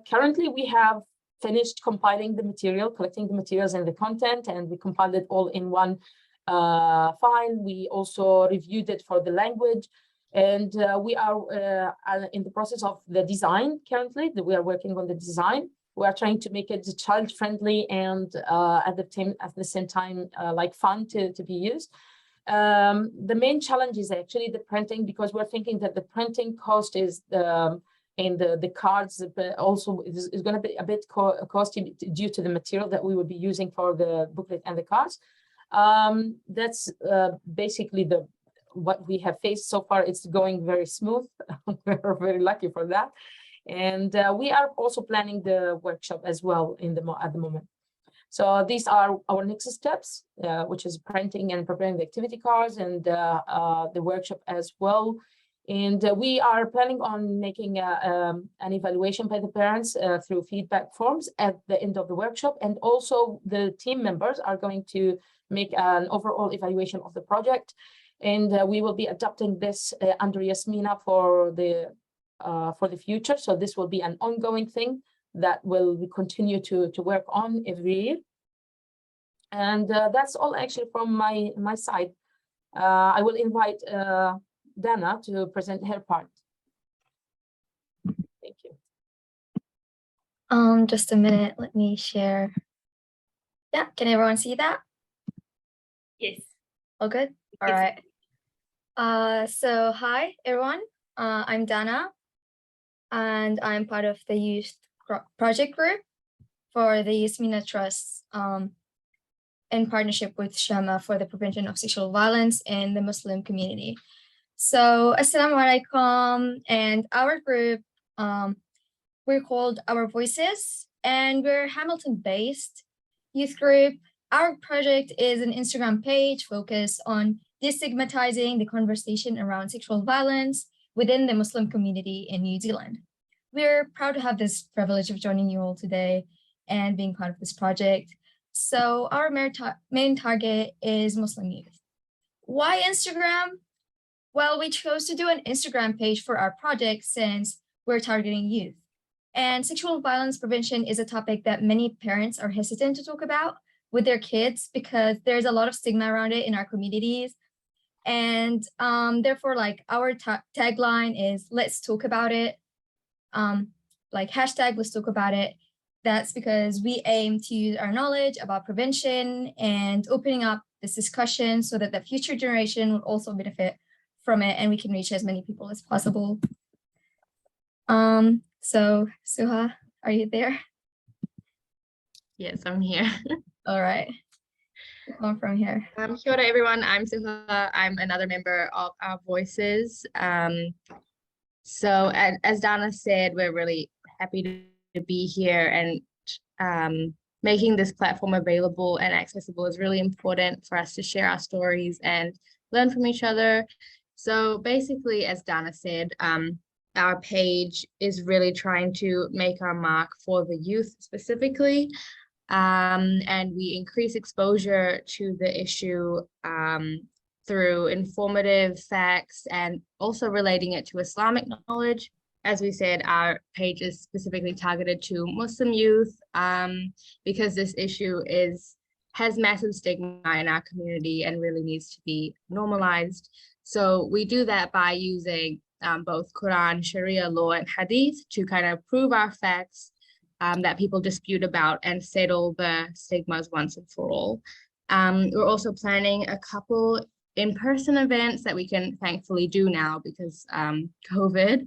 currently we have finished compiling the material, collecting the materials and the content, and we compiled it all in one file. We also reviewed it for the language. And we are in the process of the design currently. We are working on the design. We are trying to make it child-friendly and at the same time like fun to be used. The main challenge is actually the printing, because we're thinking that the printing cost is and the cards also is going to be a bit costly due to the material that we will be using for the booklet and the cards. That's basically what we have faced so far. It's going very smooth. We're very lucky for that. And we are also planning the workshop as well at the moment. So these are our next steps, which is printing and preparing the activity cards and the workshop as well. And we are planning on making an evaluation by the parents through feedback forms at the end of the workshop. And also the team members are going to make an overall evaluation of the project. And we will be adapting this under Yasmina for the future. So this will be an ongoing thing that will continue to work on every year. And that's all actually from my side. I will invite Dana to present her part. Thank you. Just a minute, let me share. Yeah, can everyone see that? Yes. All good? All right. So hi everyone, I'm Dana, and I'm part of the youth project group for the Yasmina Trust in partnership with Shama for the prevention of sexual violence in the Muslim community. So Assalamu alaikum, and our group, we're called Our Voices, and we're Hamilton-based youth group. Our project is an Instagram page focused on destigmatizing the conversation around sexual violence within the Muslim community in New Zealand. We're proud to have this privilege of joining you all today and being part of this project. So our main target is Muslim youth. Why Instagram? Well, we chose to do an Instagram page for our project since we're targeting youth. And sexual violence prevention is a topic that many parents are hesitant to talk about with their kids because there's a lot of stigma around it in our communities. And therefore, like our tagline is "Let's talk about it." Like hashtag "Let's talk about it." That's because we aim to use our knowledge about prevention and opening up this discussion so that the future generation will also benefit from it, and we can reach as many people as possible. So Suha, are you there? Yes, I'm here. All right. On from here. Kia ora, everyone. I'm Suha. I'm another member of Our Voices. So as Dana said, we're really happy to be here, and making this platform available and accessible is really important for us to share our stories and learn from each other. So basically, as Dana said, our page is really trying to make our mark for the youth specifically. And we increase exposure to the issue through informative facts and also relating it to Islamic knowledge. As we said, our page is specifically targeted to Muslim youth because this issue has massive stigma in our community and really needs to be normalized. So we do that by using both Quran, Sharia law, and Hadith to kind of prove our facts that people dispute about and settle the stigmas once and for all. We're also planning a couple in-person events that we can thankfully do now because COVID.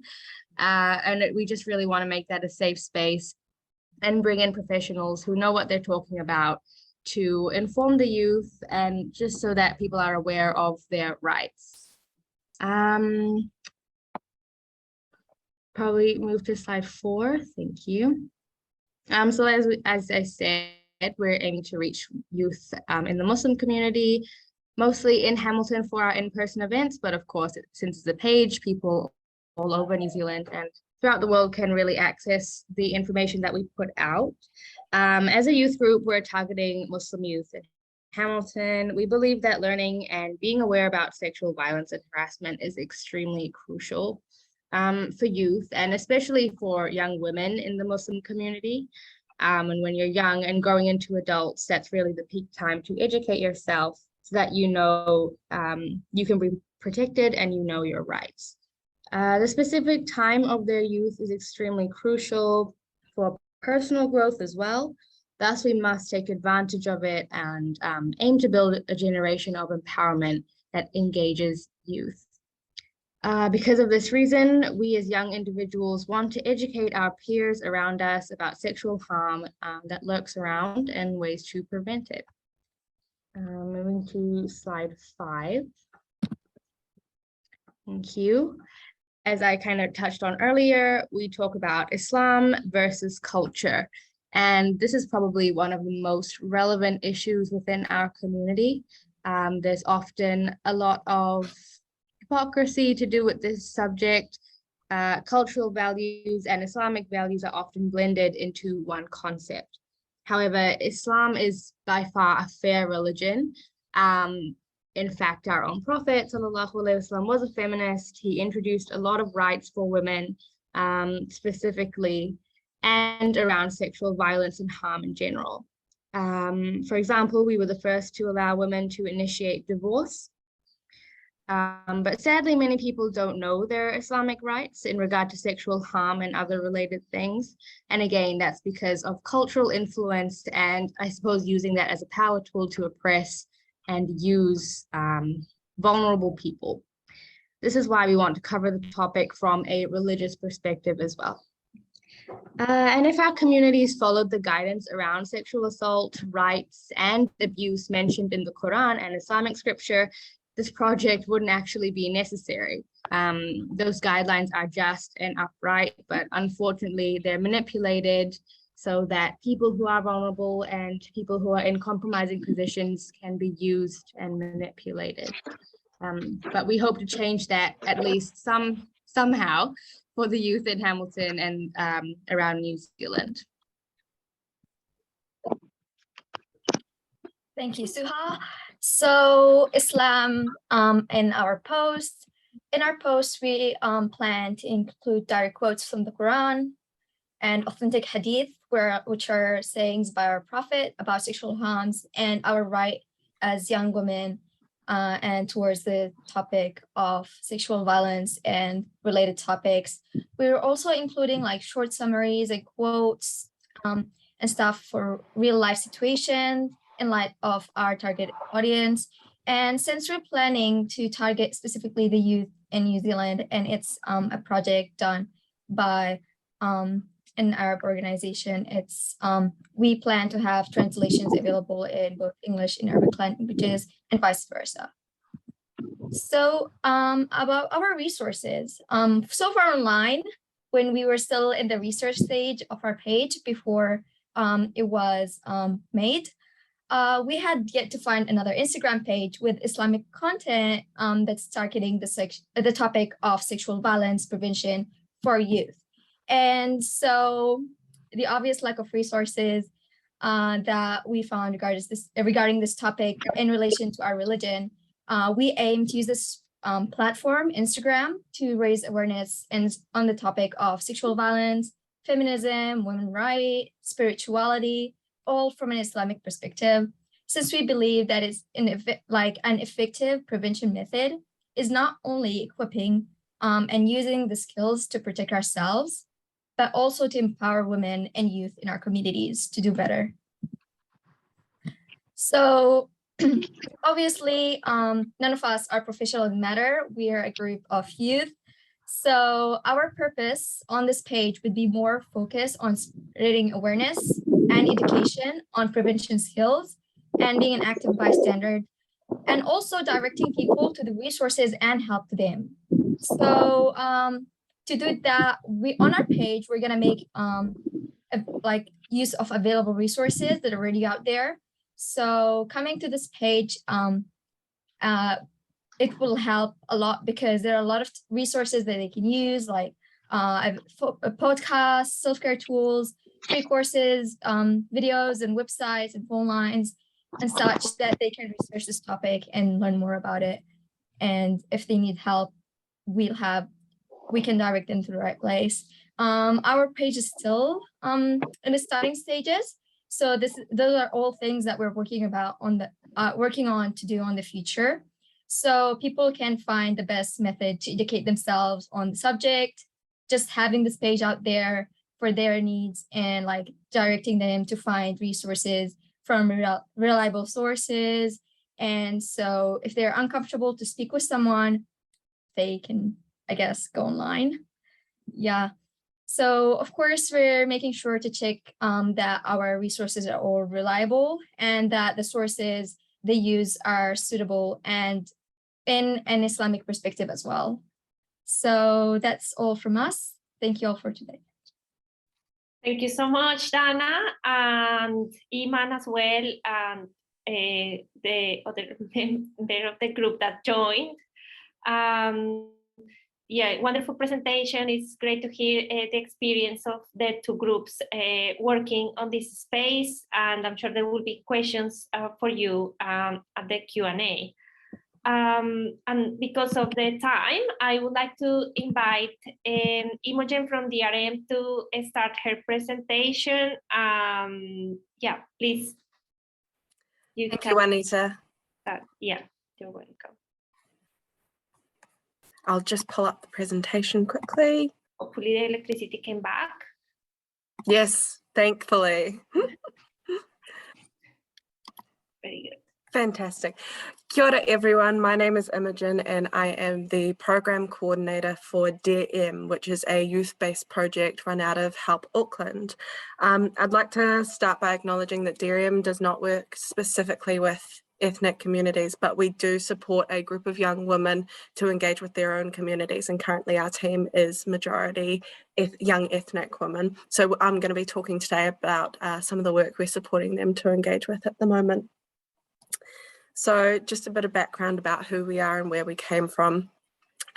And we just really want to make that a safe space and bring in professionals who know what they're talking about to inform the youth and just so that people are aware of their rights. Probably move to slide 4. Thank you. So as I said, we're aiming to reach youth in the Muslim community, mostly in Hamilton for our in-person events, but of course, since it's a page, people all over New Zealand and throughout the world can really access the information that we put out. As a youth group, we're targeting Muslim youth in Hamilton. We believe that learning and being aware about sexual violence and harassment is extremely crucial for youth, and especially for young women in the Muslim community. And when you're young and growing into adults, that's really the peak time to educate yourself so that you know you can be protected and you know your rights. The specific time of their youth is extremely crucial for personal growth as well. Thus, we must take advantage of it and aim to build a generation of empowerment that engages youth. Because of this reason, we as young individuals want to educate our peers around us about sexual harm that lurks around and ways to prevent it. Moving to slide 5. Thank you. As I kind of touched on earlier, we talk about Islam versus culture. And this is probably one of the most relevant issues within our community. There's often a lot of hypocrisy to do with this subject. Cultural values and Islamic values are often blended into one concept. However, Islam is by far a fair religion. In fact, our own Prophet ﷺ was a feminist. He introduced a lot of rights for women specifically, and around sexual violence and harm in general. For example, we were the first to allow women to initiate divorce. But sadly, many people don't know their Islamic rights in regard to sexual harm and other related things. And again, that's because of cultural influence and I suppose using that as a power tool to oppress and use vulnerable people. This is why we want to cover the topic from a religious perspective as well. And if our communities followed the guidance around sexual assault, rights, and abuse mentioned in the Quran and Islamic scripture, this project wouldn't actually be necessary. Those guidelines are just and upright, but unfortunately they're manipulated so that people who are vulnerable and people who are in compromising positions can be used and manipulated. But we hope to change that at least somehow for the youth in Hamilton and around New Zealand. Thank you, Suha. So Islam in our post. In our post, we plan to include direct quotes from the Quran and authentic hadith, which are sayings by our Prophet about sexual harms and our right as young women and towards the topic of sexual violence and related topics. We're also including like short summaries and quotes and stuff for real life situations in light of our target audience. And since we're planning to target specifically the youth in New Zealand, and it's a project done by an Arab organization, it's we plan to have translations available in both English and Arabic languages and vice versa. So about our resources, so far online, when we were still in the research stage of our page before it was made, we had yet to find another Instagram page with Islamic content that's targeting the topic of sexual violence prevention for youth. And so the obvious lack of resources that we found regarding this topic in relation to our religion, we aim to use this platform, Instagram, to raise awareness on the topic of sexual violence, feminism, women's rights, spirituality, all from an Islamic perspective, since we believe that it's an effective prevention method is not only equipping and using the skills to protect ourselves, but also to empower women and youth in our communities to do better. So obviously, none of us are professional in the matter. We are a group of youth. So our purpose on this page would be more focused on spreading awareness and education on prevention skills and being an active bystander, and also directing people to the resources and help to them. So to do that, on our page, we're gonna make use of available resources that are already out there. So coming to this page, it will help a lot because there are a lot of resources that they can use, like podcasts, self-care tools, free courses, videos and websites and phone lines and such, that they can research this topic and learn more about it. And if they need help, we can direct them to the right place. Our page is still in the starting stages. So those are all things that we're working on to do on the future. So people can find the best method to educate themselves on the subject, just having this page out there for their needs and like directing them to find resources from reliable sources. And so if they're uncomfortable to speak with someone, they can, I guess, go online. Yeah. So of course, we're making sure to check that our resources are all reliable and that the sources they use are suitable and in an Islamic perspective as well. So that's all from us. Thank you all for today. Thank you so much, Dana, and Iman as well, and the other member of the group that joined. Yeah, wonderful presentation. It's great to hear the experience of the two groups working on this space, and I'm sure there will be questions for you at the Q&A. And because of the time, I would like to invite Imogen from DRM to start her presentation. Yeah, please. Thank you, Juanita. Yeah, you're welcome. I'll just pull up the presentation quickly. Hopefully the electricity came back. Yes, thankfully. Very good. Fantastic. Kia ora, everyone. My name is Imogen and I am the program coordinator for DRM, which is a youth-based project run out of Help Auckland. I'd like to start by acknowledging that DRM does not work specifically with ethnic communities, but we do support a group of young women to engage with their own communities, and currently our team is majority young ethnic women. So I'm going to be talking today about some of the work we're supporting them to engage with at the moment. So just a bit of background about who we are and where we came from.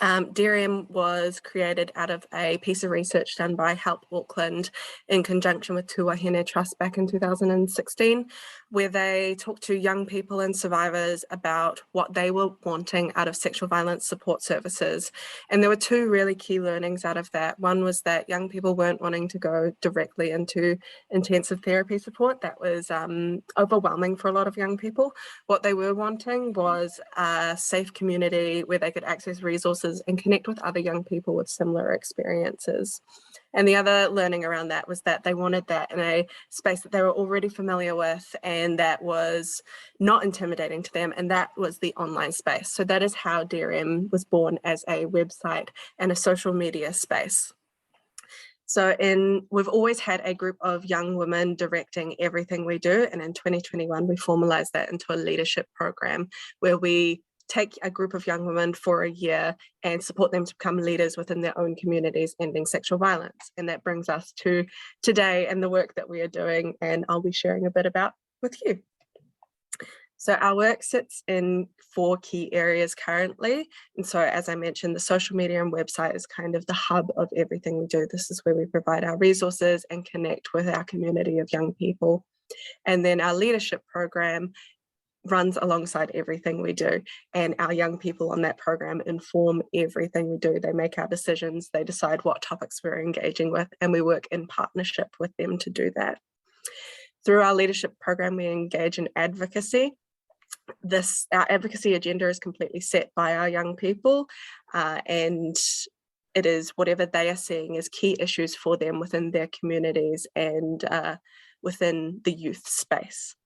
DRM was created out of a piece of research done by Help Auckland in conjunction with Tū Wahine Trust back in 2016, where they talked to young people and survivors about what they were wanting out of sexual violence support services. And there were two really key learnings out of that. One was that young people weren't wanting to go directly into intensive therapy support. That was overwhelming for a lot of young people. What they were wanting was a safe community where they could access resources and connect with other young people with similar experiences. And the other learning around that was that they wanted that in a space that they were already familiar with and that was not intimidating to them, and that was the online space. So that is how DRM was born, as a website and a social media space. So we've always had a group of young women directing everything we do, and in 2021 we formalized that into a leadership program where we take a group of young women for a year and support them to become leaders within their own communities ending sexual violence. And that brings us to today and the work that we are doing, and I'll be sharing a bit about with you. So our work sits in 4 key areas currently. And so, as I mentioned, the social media and website is kind of the hub of everything we do. This is where we provide our resources and connect with our community of young people. And then our leadership program runs alongside everything we do, and our young people on that program inform everything we do. They make our decisions, they decide what topics we're engaging with, and we work in partnership with them to do that. Through our leadership program, we engage in advocacy. Our advocacy agenda is completely set by our young people, and it is whatever they are seeing as key issues for them within their communities and within the youth space.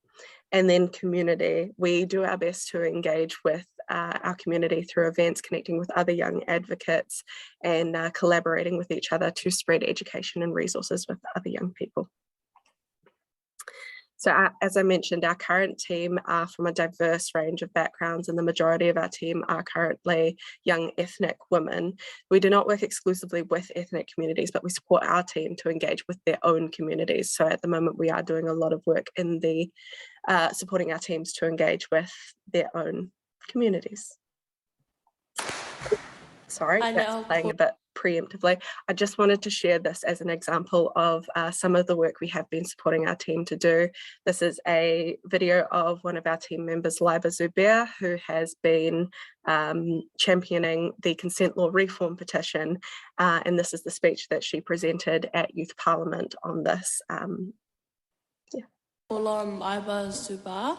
And then community, we do our best to engage with our community through events, connecting with other young advocates and collaborating with each other to spread education and resources with other young people. So as I mentioned, our current team are from a diverse range of backgrounds, and the majority of our team are currently young ethnic women. We do not work exclusively with ethnic communities, but we support our team to engage with their own communities. So at the moment, we are doing a lot of work in the supporting our teams to engage with their own communities. Sorry, that's playing a bit preemptively. I just wanted to share this as an example of some of the work we have been supporting our team to do. This is a video of one of our team members, Laiba Zubair, who has been championing the consent law reform petition. And this is the speech that she presented at Youth Parliament on this. I'm Laiba Zubair.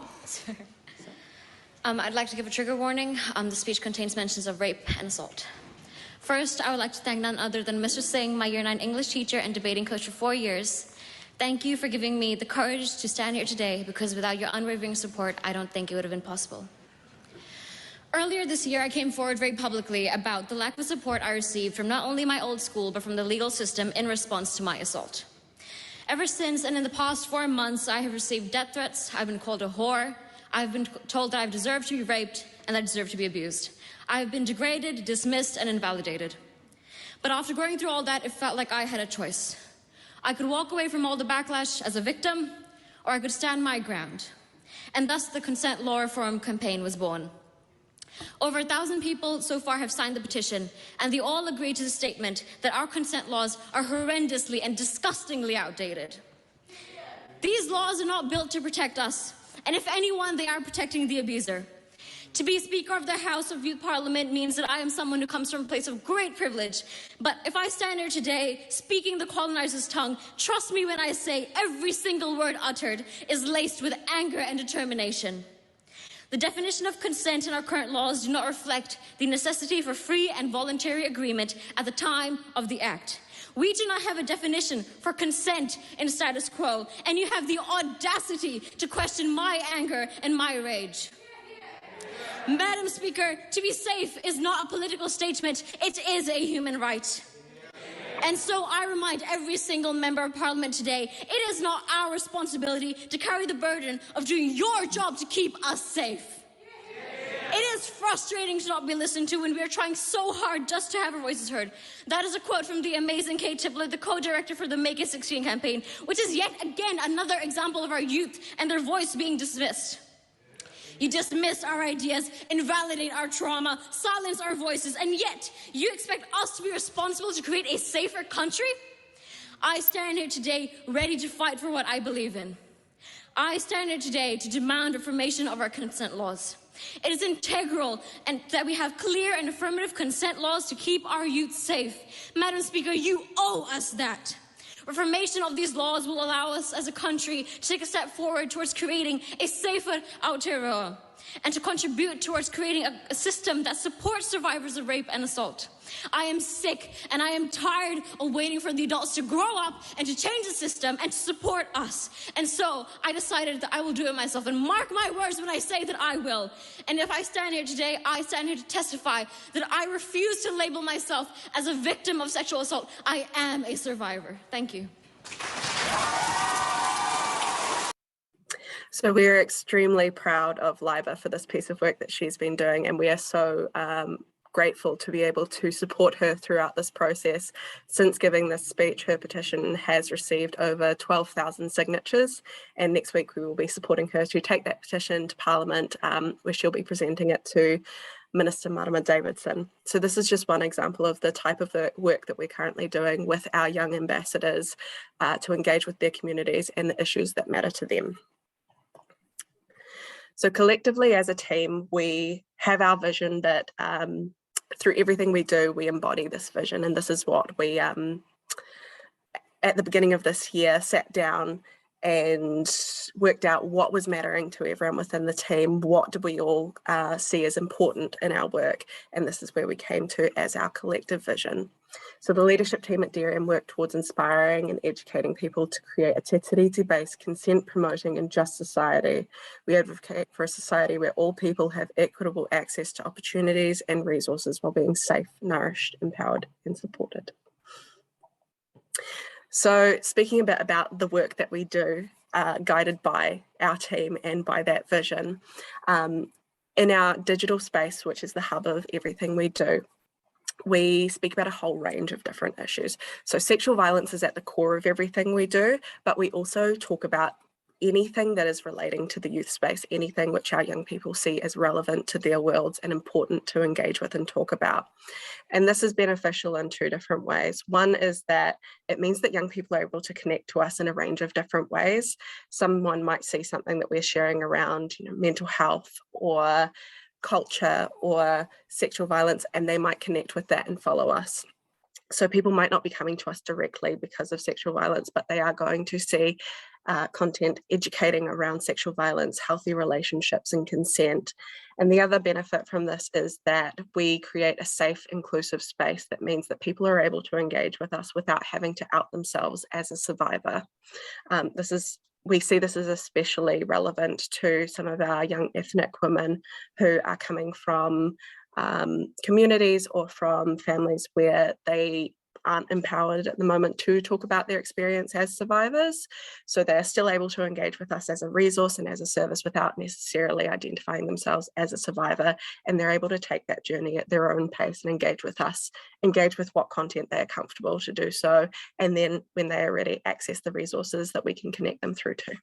I'd like to give a trigger warning. The speech contains mentions of rape and assault. First, I would like to thank none other than Mr. Singh, my Year 9 English teacher and debating coach for 4 years. Thank you for giving me the courage to stand here today, because without your unwavering support, I don't think it would have been possible. Earlier this year, I came forward very publicly about the lack of support I received from not only my old school, but from the legal system in response to my assault. Ever since, and in the past 4 months, I have received death threats, I've been called a whore, I've been told that I've deserved to be raped and that I deserve to be abused. I've been degraded, dismissed, and invalidated. But after going through all that, it felt like I had a choice. I could walk away from all the backlash as a victim, or I could stand my ground. And thus the Consent Law Reform campaign was born. Over 1,000 people so far have signed the petition, and they all agree to the statement that our consent laws are horrendously and disgustingly outdated. These laws are not built to protect us, and if anyone, they are protecting the abuser. To be Speaker of the House of Youth Parliament means that I am someone who comes from a place of great privilege. But if I stand here today speaking the colonizer's tongue, trust me when I say every single word uttered is laced with anger and determination. The definition of consent in our current laws do not reflect the necessity for free and voluntary agreement at the time of the act. We do not have a definition for consent in status quo, and you have the audacity to question my anger and my rage. Madam Speaker, to be safe is not a political statement, it is a human right. And so I remind every single member of Parliament today, it is not our responsibility to carry the burden of doing your job to keep us safe. It is frustrating to not be listened to when we are trying so hard just to have our voices heard. That is a quote from the amazing Kate Tipler, the co-director for the Make It 16 campaign, which is yet again another example of our youth and their voice being dismissed. You dismiss our ideas, invalidate our trauma, silence our voices, and yet you expect us to be responsible to create a safer country? I stand here today ready to fight for what I believe in. I stand here today to demand reformation of our consent laws. It is integral and that we have clear and affirmative consent laws to keep our youth safe. Madam Speaker, you owe us that. Reformation of these laws will allow us as a country to take a step forward towards creating a safer Aotearoa and to contribute towards creating a system that supports survivors of rape and assault. I am sick and I am tired of waiting for the adults to grow up and to change the system and to support us. And so I decided that I will do it myself, and mark my words when I say that I will. And if I stand here today, I stand here to testify that I refuse to label myself as a victim of sexual assault. I am a survivor. Thank you. So we're extremely proud of Liba for this piece of work that she's been doing, and we are so grateful to be able to support her throughout this process. Since giving this speech, her petition has received over 12,000 signatures, and next week we will be supporting her to take that petition to Parliament, where she'll be presenting it to Minister Marama Davidson. So this is just one example of the type of work that we're currently doing with our young ambassadors to engage with their communities and the issues that matter to them. So collectively as a team, we have our vision that through everything we do, we embody this vision. And this is what we, at the beginning of this year, sat down and worked out what was mattering to everyone within the team. What do we all see as important in our work? And this is where we came to as our collective vision. So the leadership team at DRM worked towards inspiring and educating people to create a te tiriti-based, consent-promoting and just society. We advocate for a society where all people have equitable access to opportunities and resources while being safe, nourished, empowered and supported. So speaking a bit about the work that we do, guided by our team and by that vision, in our digital space, which is the hub of everything we do, we speak about a whole range of different issues. So sexual violence is at the core of everything we do, but we also talk about anything that is relating to the youth space, anything which our young people see as relevant to their worlds and important to engage with and talk about. And this is beneficial in two different ways. One is that it means that young people are able to connect to us in a range of different ways. Someone might see something that we're sharing around, mental health or culture or sexual violence, and they might connect with that and follow us. So people might not be coming to us directly because of sexual violence, but they are going to see content educating around sexual violence, healthy relationships and consent. And the other benefit from this is that we create a safe, inclusive space that means that people are able to engage with us without having to out themselves as a survivor. We see this as especially relevant to some of our young ethnic women who are coming from communities or from families where they aren't empowered at the moment to talk about their experience as survivors. So they're still able to engage with us as a resource and as a service without necessarily identifying themselves as a survivor. And they're able to take that journey at their own pace and engage with us, engage with what content they're comfortable to do so. And then when they are ready, access the resources that we can connect them through to.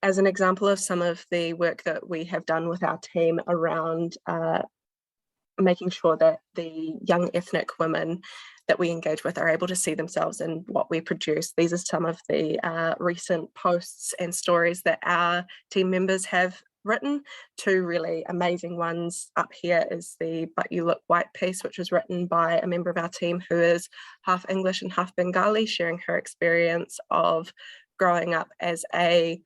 As an example of some of the work that we have done with our team around making sure that the young ethnic women that we engage with are able to see themselves in what we produce. These are some of the recent posts and stories that our team members have written. Two really amazing ones up here is the But You Look White piece, which was written by a member of our team who is half English and half Bengali, sharing her experience of growing up as a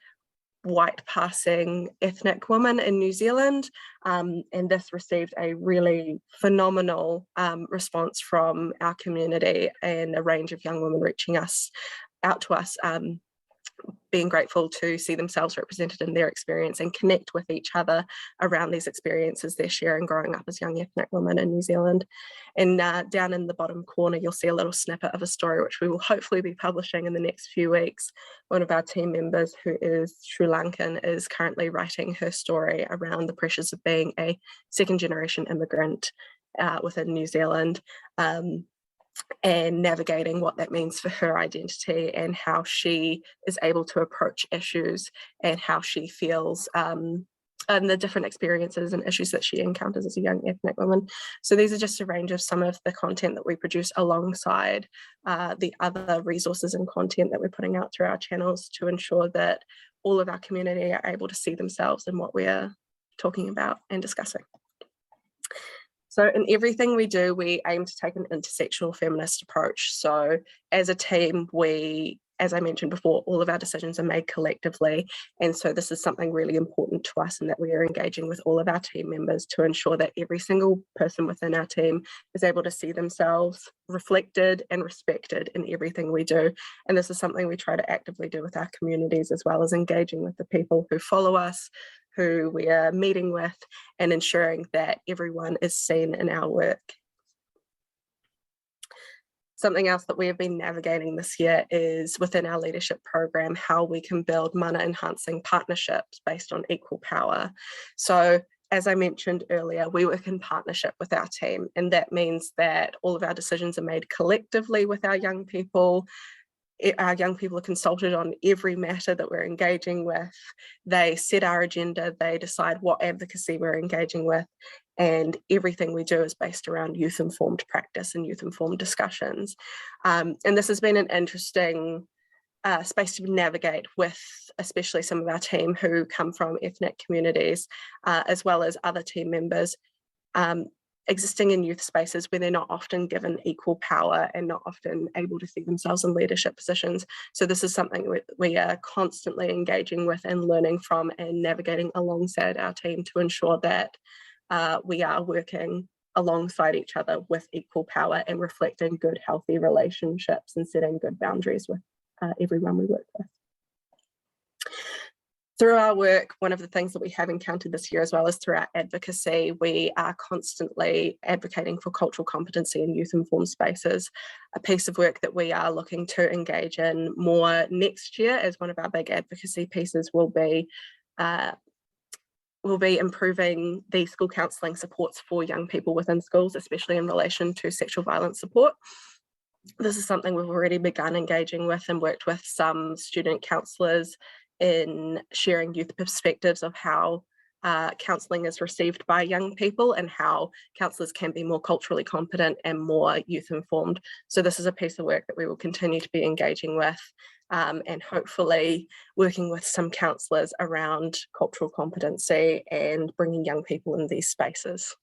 white passing ethnic woman in New Zealand, and this received a really phenomenal response from our community and a range of young women reaching out to us, being grateful to see themselves represented in their experience and connect with each other around these experiences they're sharing growing up as young ethnic women in New Zealand. And down in the bottom corner, you'll see a little snippet of a story which we will hopefully be publishing in the next few weeks. One of our team members, who is Sri Lankan, is currently writing her story around the pressures of being a second generation immigrant within New Zealand. and navigating what that means for her identity and how she is able to approach issues and how she feels and the different experiences and issues that she encounters as a young ethnic woman. So these are just a range of some of the content that we produce alongside the other resources and content that we're putting out through our channels to ensure that all of our community are able to see themselves in what we're talking about and discussing. So in everything we do, we aim to take an intersectional feminist approach. So as a team, we, as I mentioned before, all of our decisions are made collectively. And so this is something really important to us, in that we are engaging with all of our team members to ensure that every single person within our team is able to see themselves reflected and respected in everything we do. And this is something we try to actively do with our communities, as well as engaging with the people who follow us, who we are meeting with, and ensuring that everyone is seen in our work. Something else that we have been navigating this year is within our leadership program, how we can build mana enhancing partnerships based on equal power. So as I mentioned earlier, we work in partnership with our team, and that means that all of our decisions are made collectively with our young people. Our young people are consulted on every matter that we're engaging with. They set our agenda, they decide what advocacy we're engaging with, and everything we do is based around youth-informed practice and youth-informed discussions. And this has been an interesting space to navigate with, especially some of our team who come from ethnic communities, as well as other team members, existing in youth spaces where they're not often given equal power and not often able to see themselves in leadership positions. So this is something we are constantly engaging with and learning from and navigating alongside our team to ensure that we are working alongside each other with equal power and reflecting good, healthy relationships and setting good boundaries with everyone we work with. Through our work, one of the things that we have encountered this year, as well as through our advocacy, we are constantly advocating for cultural competency in youth-informed spaces. A piece of work that we are looking to engage in more next year as one of our big advocacy pieces will be improving the school counselling supports for young people within schools, especially in relation to sexual violence support. This is something we've already begun engaging with and worked with some student counsellors in sharing youth perspectives of how counselling is received by young people and how counsellors can be more culturally competent and more youth informed. So this is a piece of work that we will continue to be engaging with and hopefully working with some counsellors around cultural competency and bringing young people in these spaces.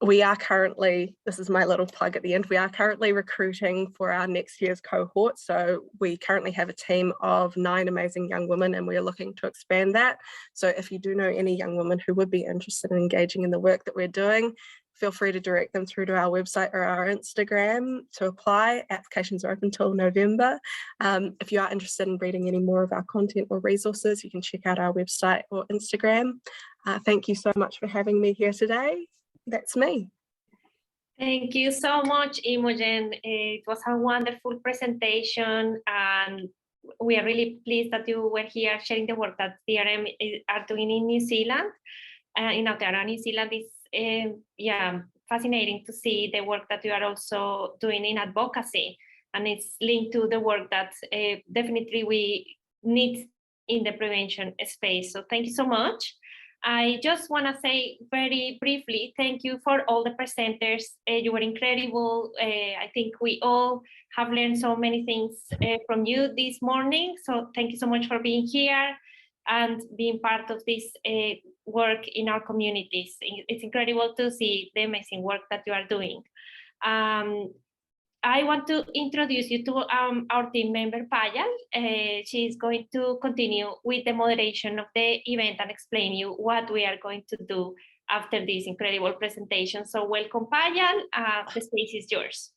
We are currently, this is my little plug at the end, we are currently recruiting for our next year's cohort. So we currently have a team of 9 amazing young women and we are looking to expand that. So if you do know any young women who would be interested in engaging in the work that we're doing, feel free to direct them through to our website or our Instagram to apply. Applications are open until November. If you are interested in reading any more of our content or resources, you can check out our website or Instagram. Thank you so much for having me here today. That's me. Thank you so much, Imogen. It was a wonderful presentation, and we are really pleased that you were here sharing the work that DRM are doing in New Zealand. In Aotearoa, New Zealand is fascinating to see the work that you are also doing in advocacy, and it's linked to the work that definitely we need in the prevention space. So thank you so much. I just want to say very briefly, thank you for all the presenters. You were incredible. I think we all have learned so many things from you this morning. So thank you so much for being here and being part of this work in our communities. It's incredible to see the amazing work that you are doing. I want to introduce you to our team member, Payal. She is going to continue with the moderation of the event and explain you what we are going to do after this incredible presentation. So welcome, Payal. The space is yours.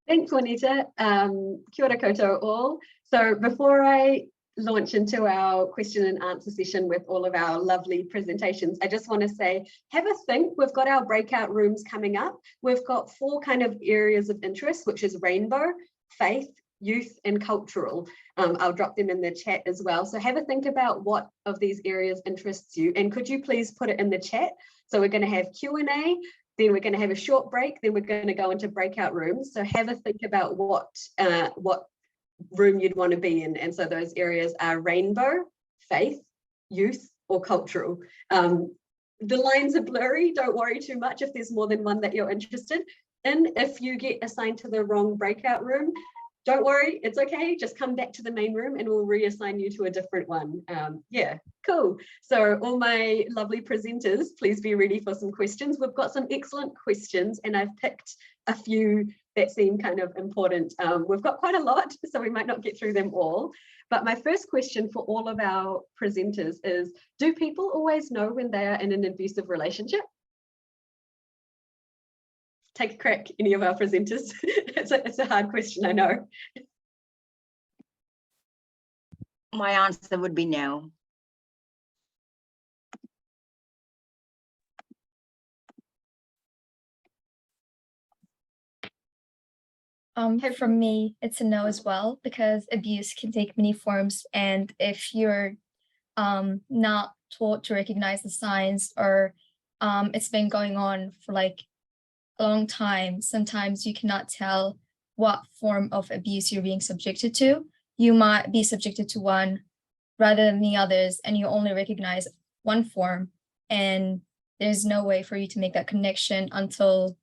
Thanks, Juanita. Kia ora koutou all. So before I launch into our question and answer session with all of our lovely presentations, I just want to say, have a think. We've got our breakout rooms coming up. We've got 4 kind of areas of interest, which is rainbow, faith, youth, and cultural. I'll drop them in the chat as well. So have a think about what of these areas interests you, and could you please put it in the chat? So we're going to have Q&A. Then we're going to have a short break. Then we're going to go into breakout rooms. So have a think about what room you'd want to be in. And so those areas are rainbow, faith, youth, or cultural. The lines are blurry. Don't worry too much if there's more than one that you're interested in. If you get assigned to the wrong breakout room, don't worry, it's okay. Just come back to the main room and we'll reassign you to a different one. Yeah, cool. So all my lovely presenters, please be ready for some questions. We've got some excellent questions and I've picked a few that seem kind of important. We've got quite a lot, so we might not get through them all. But my first question for all of our presenters is, do people always know when they are in an abusive relationship? Take a crack, any of our presenters. It's a hard question, I know. My answer would be no. For me, it's a no as well, because abuse can take many forms, and if you're not taught to recognize the signs, or it's been going on for like a long time, sometimes you cannot tell what form of abuse you're being subjected to. You might be subjected to one rather than the others, and you only recognize one form, and there's no way for you to make that connection until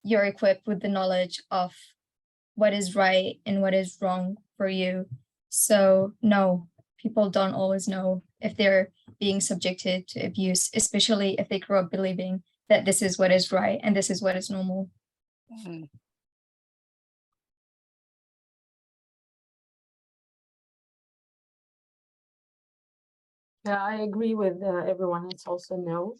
you're equipped with the knowledge of what is right and what is wrong for you. So no, people don't always know if they're being subjected to abuse, especially if they grow up believing that this is what is right and this is what is normal. Mm. Yeah, I agree with everyone. It's also no,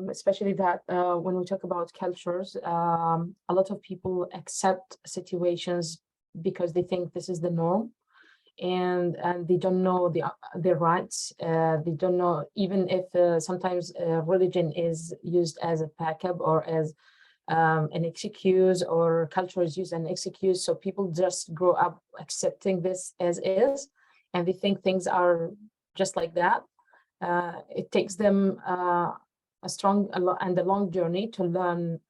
especially that when we talk about cultures, a lot of people accept situations because they think this is the norm, and they don't know their rights. They don't know, even if sometimes religion is used as a backup or as an excuse, or culture is used as an excuse. So people just grow up accepting this as is, and they think things are just like that. It takes them a strong and a long journey to learn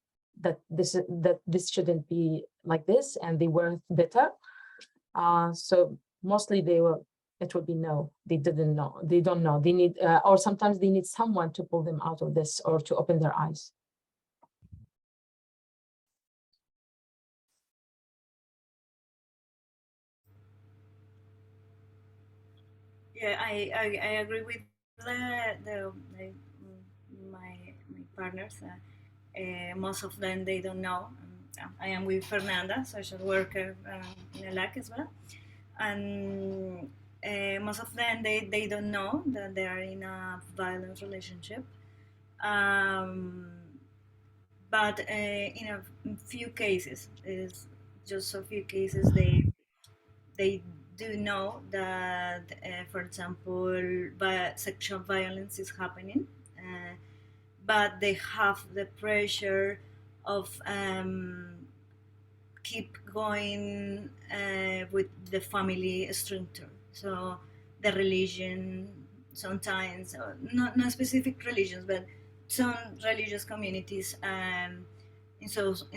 that this shouldn't be like this, and they were better. So mostly it would be no. They didn't know. They don't know. They need, or sometimes they need someone to pull them out of this or to open their eyes. Yeah, I agree with my partners. Most of them, they don't know. I am with Fernanda, social worker in ALAC as well, and most of them, they don't know that they are in a violent relationship. But in a few cases, is just a few cases, they do know that, for example, sexual violence is happening, but they have the pressure of keep going with the family structure. So the religion sometimes, not specific religions, but some religious communities, in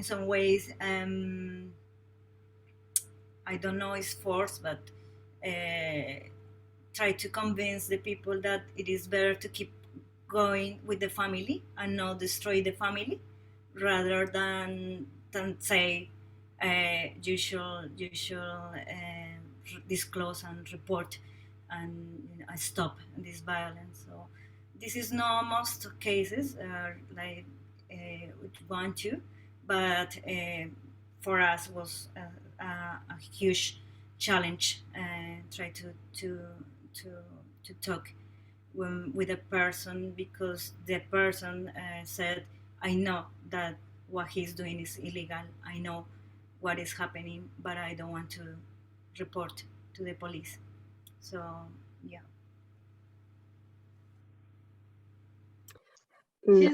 some ways, I don't know, it's forced, but try to convince the people that it is better to keep going with the family and not destroy the family, rather than say you should disclose and report and stop this violence. So this is not most cases like we want to, but for us was a huge challenge. Try to talk with a person, because the person said, I know that what he's doing is illegal. I know what is happening, but I don't want to report to the police. So, yeah.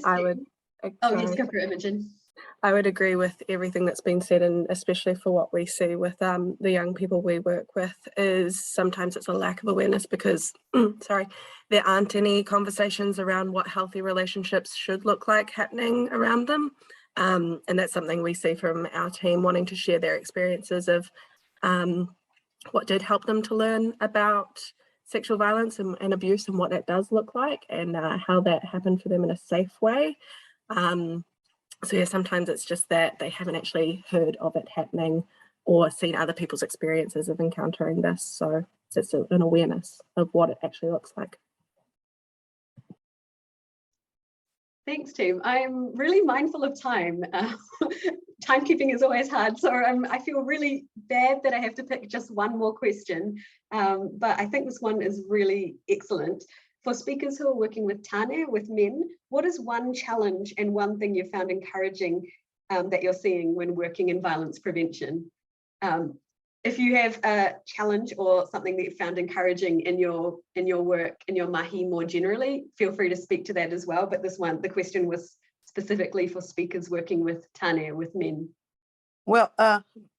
I would. Oh, yes, go for it, Imogen. I would agree with everything that's been said, and especially for what we see with the young people we work with, is sometimes it's a lack of awareness because, sorry, there aren't any conversations around what healthy relationships should look like happening around them. And that's something we see from our team wanting to share their experiences of what did help them to learn about sexual violence and abuse and what that does look like, and how that happened for them in a safe way. So yeah, sometimes it's just that they haven't actually heard of it happening or seen other people's experiences of encountering this. So it's an awareness of what it actually looks like. Thanks, team. I'm really mindful of time. Timekeeping is always hard, so I feel really bad that I have to pick just one more question, but I think this one is really excellent. For speakers who are working with Tane, with men, what is one challenge and one thing you found encouraging that you're seeing when working in violence prevention? If you have a challenge or something that you found encouraging in your work, in your mahi more generally, feel free to speak to that as well. But this one, the question was specifically for speakers working with Tane, with men. Well,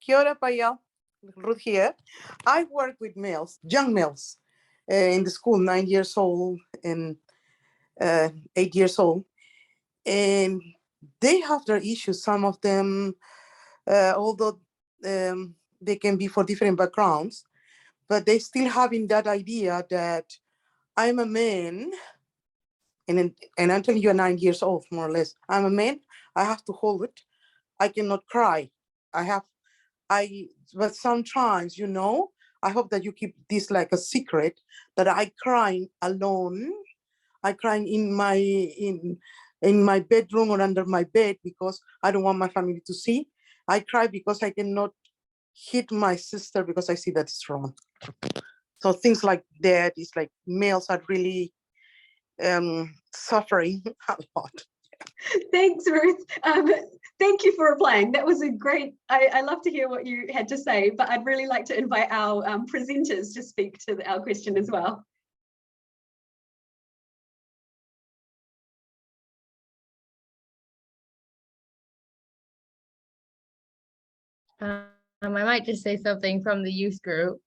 kia ora Payal, Ruth here. I work with males, young males, in the school, 9 years old and 8 years old. And they have their issues. Some of them, although they can be for different backgrounds, but they still having that idea that I'm a man, and until you're 9 years old, more or less, I'm a man, I have to hold it. I cannot cry. But sometimes, you know, I hope that you keep this like a secret, that I cry alone. I cry in my bedroom or under my bed because I don't want my family to see. I cry because I cannot hit my sister because I see that it's wrong. So things like that is like males are really suffering a lot. Thanks, Ruth. Thank you for replying. That was a great, I love to hear what you had to say, but I'd really like to invite our presenters to speak to our question as well. I might just say something from the youth group.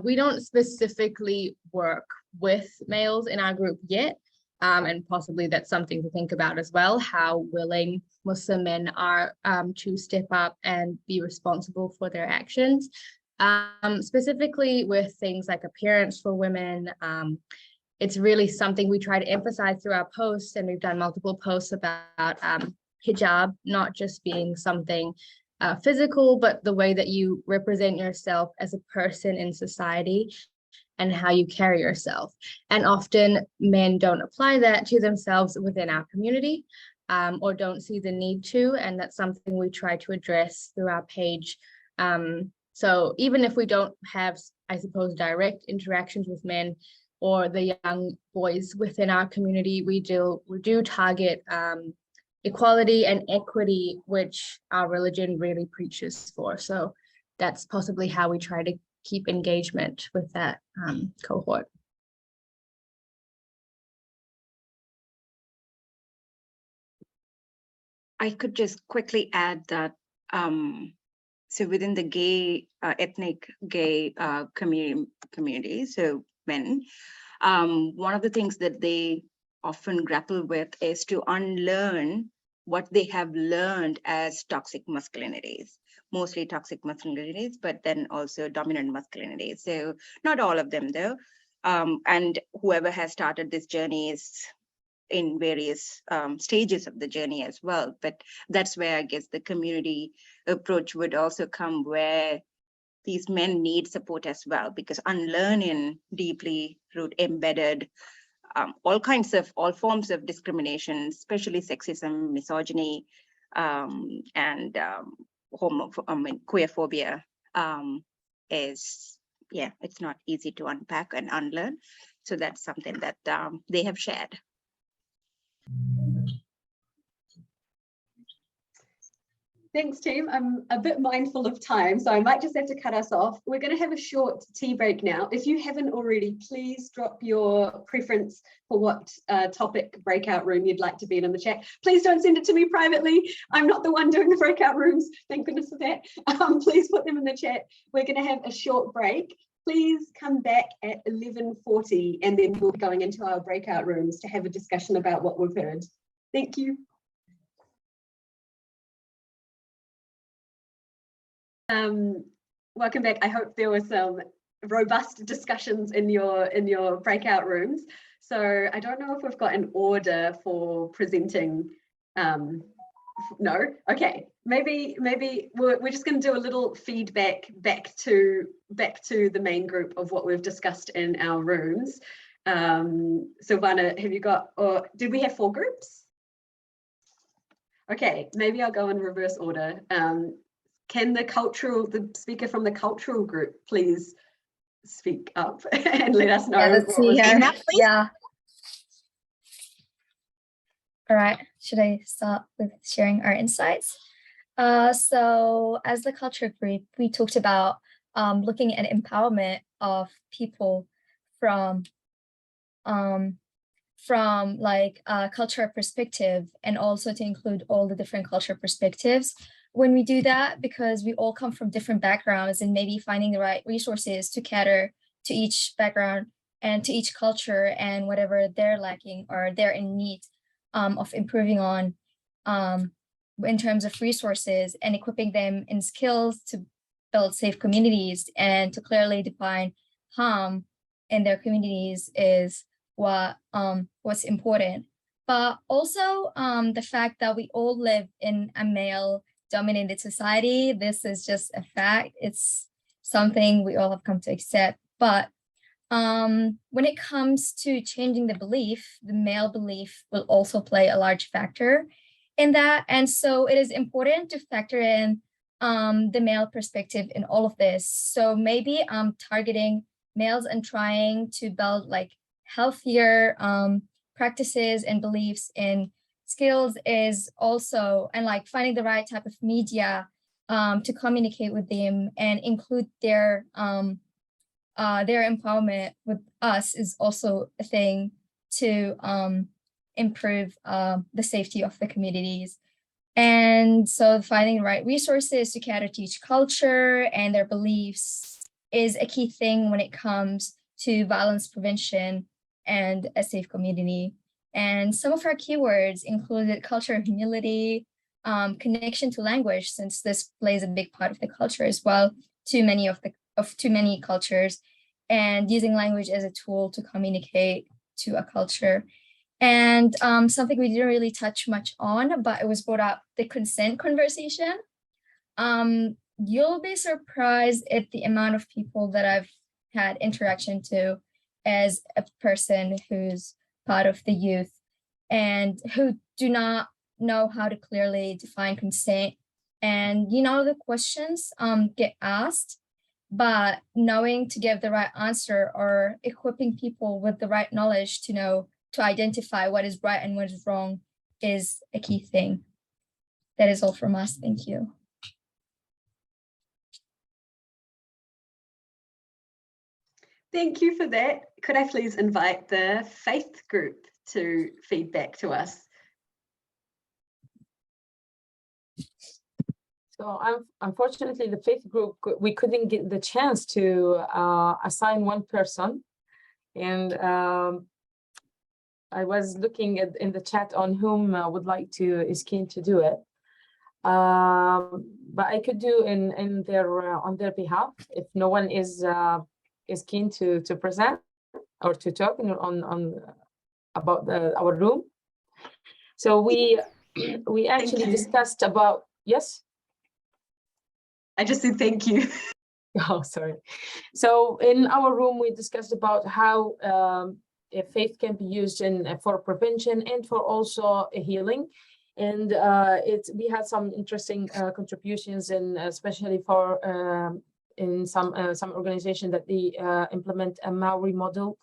We don't specifically work with males in our group yet, and possibly that's something to think about as well, how willing Muslim men are to step up and be responsible for their actions. Specifically with things like appearance for women, it's really something we try to emphasize through our posts, and we've done multiple posts about hijab not just being something physical, but the way that you represent yourself as a person in society and how you carry yourself. And often men don't apply that to themselves within our community, or don't see the need to, and that's something we try to address through our page. So even if we don't have, I suppose, direct interactions with men or the young boys within our community, we do target equality and equity, which our religion really preaches for. So that's possibly how we try to keep engagement with that cohort. I could just quickly add that so within the gay, ethnic gay community, so men, one of the things that they often grapple with is to unlearn what they have learned as toxic masculinities, mostly toxic masculinities, but then also dominant masculinities. So not all of them though. And whoever has started this journey is in various stages of the journey as well. But that's where I guess the community approach would also come, where these men need support as well, because unlearning deeply root embedded all forms of discrimination, especially sexism, misogyny, and queerphobia is, yeah, it's not easy to unpack and unlearn. So that's something that they have shared. Thanks, team. I'm a bit mindful of time, so I might just have to cut us off. We're going to have a short tea break now. If you haven't already, please drop your preference for what topic breakout room you'd like to be in the chat. Please don't send it to me privately. I'm not the one doing the breakout rooms. Thank goodness for that. Please put them in the chat. We're going to have a short break. Please come back at 11:40, and then we'll be going into our breakout rooms to have a discussion about what we've heard. Thank you. Welcome back. I hope there were some robust discussions in your breakout rooms. So I don't know if we've got an order for presenting. No, okay. Maybe we're just going to do a little feedback back to the main group of what we've discussed in our rooms. Silvana, have you got, or did we have 4 groups? Okay, maybe I'll go in reverse order. Can the speaker from the cultural group please speak up and let us know? Yeah, let's see here. Yeah. All right, should I start with sharing our insights? So as the culture group, we talked about looking at empowerment of people from like a cultural perspective, and also to include all the different cultural perspectives. When we do that, because we all come from different backgrounds, and maybe finding the right resources to cater to each background and to each culture and whatever they're lacking or they're in need of improving on in terms of resources, and equipping them in skills to build safe communities and to clearly define harm in their communities is what's important. But also the fact that we all live in a male-dominated society. This is just a fact. It's something we all have come to accept. But when it comes to changing the belief, the male belief will also play a large factor in that. And so it is important to factor in the male perspective in all of this. So maybe targeting males and trying to build like healthier practices and beliefs in skills is also, and like finding the right type of media to communicate with them and include their empowerment with us is also a thing to improve the safety of the communities. And so finding the right resources to cater to each culture and their beliefs is a key thing when it comes to violence prevention and a safe community. And some of our keywords included culture, humility, connection to language, since this plays a big part of the culture as well, to many cultures, and using language as a tool to communicate to a culture. And something we didn't really touch much on, but it was brought up, the consent conversation. You'll be surprised at the amount of people that I've had interaction to as a person who's part of the youth and who do not know how to clearly define consent. And the questions get asked, but knowing to give the right answer or equipping people with the right knowledge to know to identify what is right and what is wrong is a key thing. That is all from us. Thank you. Thank you for that. Could I please invite the faith group to feedback to us? So unfortunately, the faith group, we couldn't get the chance to assign one person. And I was looking in the chat on whom is keen to do it. But I could do on their behalf if no one is keen to present or to talk on about our room. So we actually discussed about, yes. I just said thank you. Oh, sorry. So in our room, we discussed about how faith can be used for prevention and for also healing. And we had some interesting contributions, and especially for in some organization that they implement a Maori model,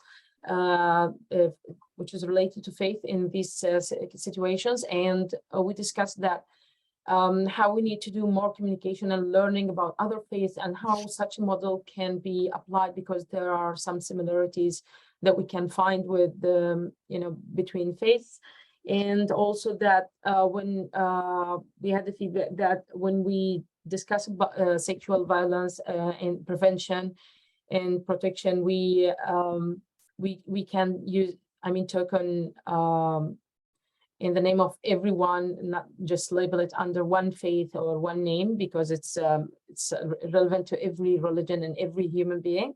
which is related to faith in these situations. And we discussed that how we need to do more communication and learning about other faiths and how such a model can be applied, because there are some similarities that we can find with the, between faiths. And also that when we had the feedback that when we discuss sexual violence and prevention and protection, we can use, token in the name of everyone, not just label it under one faith or one name, because it's relevant to every religion and every human being.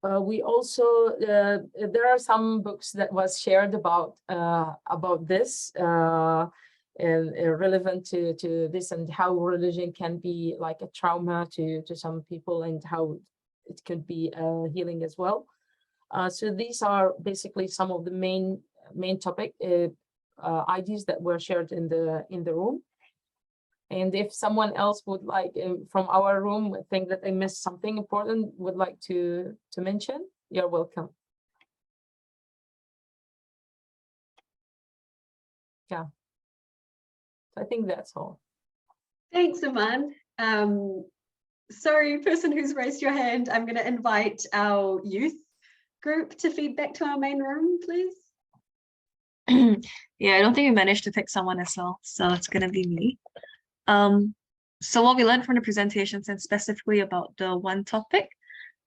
We also, there are some books that was shared about this and relevant to this, and how religion can be like a trauma to some people, and how it could be healing as well. So these are basically some of the main topic ideas that were shared in the room. And if someone else would like from our room think that I missed something important, would like to mention, you're welcome. Yeah, so I think that's all. Thanks, Iman. Sorry, person who's raised your hand, I'm going to invite our youth group to feed back to our main room, please. Yeah, I don't think we managed to pick someone as well, so it's going to be me. So what we learned from the presentations, and specifically about the one topic,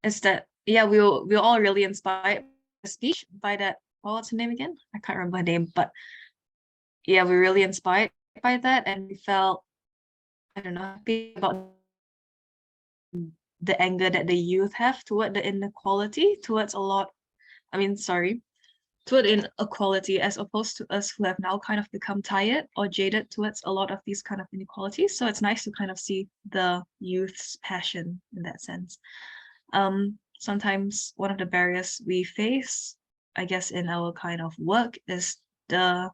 is that, yeah, we were all really inspired by the speech by that, what's her name again? I can't remember her name, but yeah, we were really inspired by that, and we felt, I don't know, happy about the anger that the youth have toward the inequality, towards toward inequality, as opposed to us who have now kind of become tired or jaded towards a lot of these kind of inequalities. So it's nice to kind of see the youth's passion in that sense. Sometimes one of the barriers we face, I guess, in our kind of work is the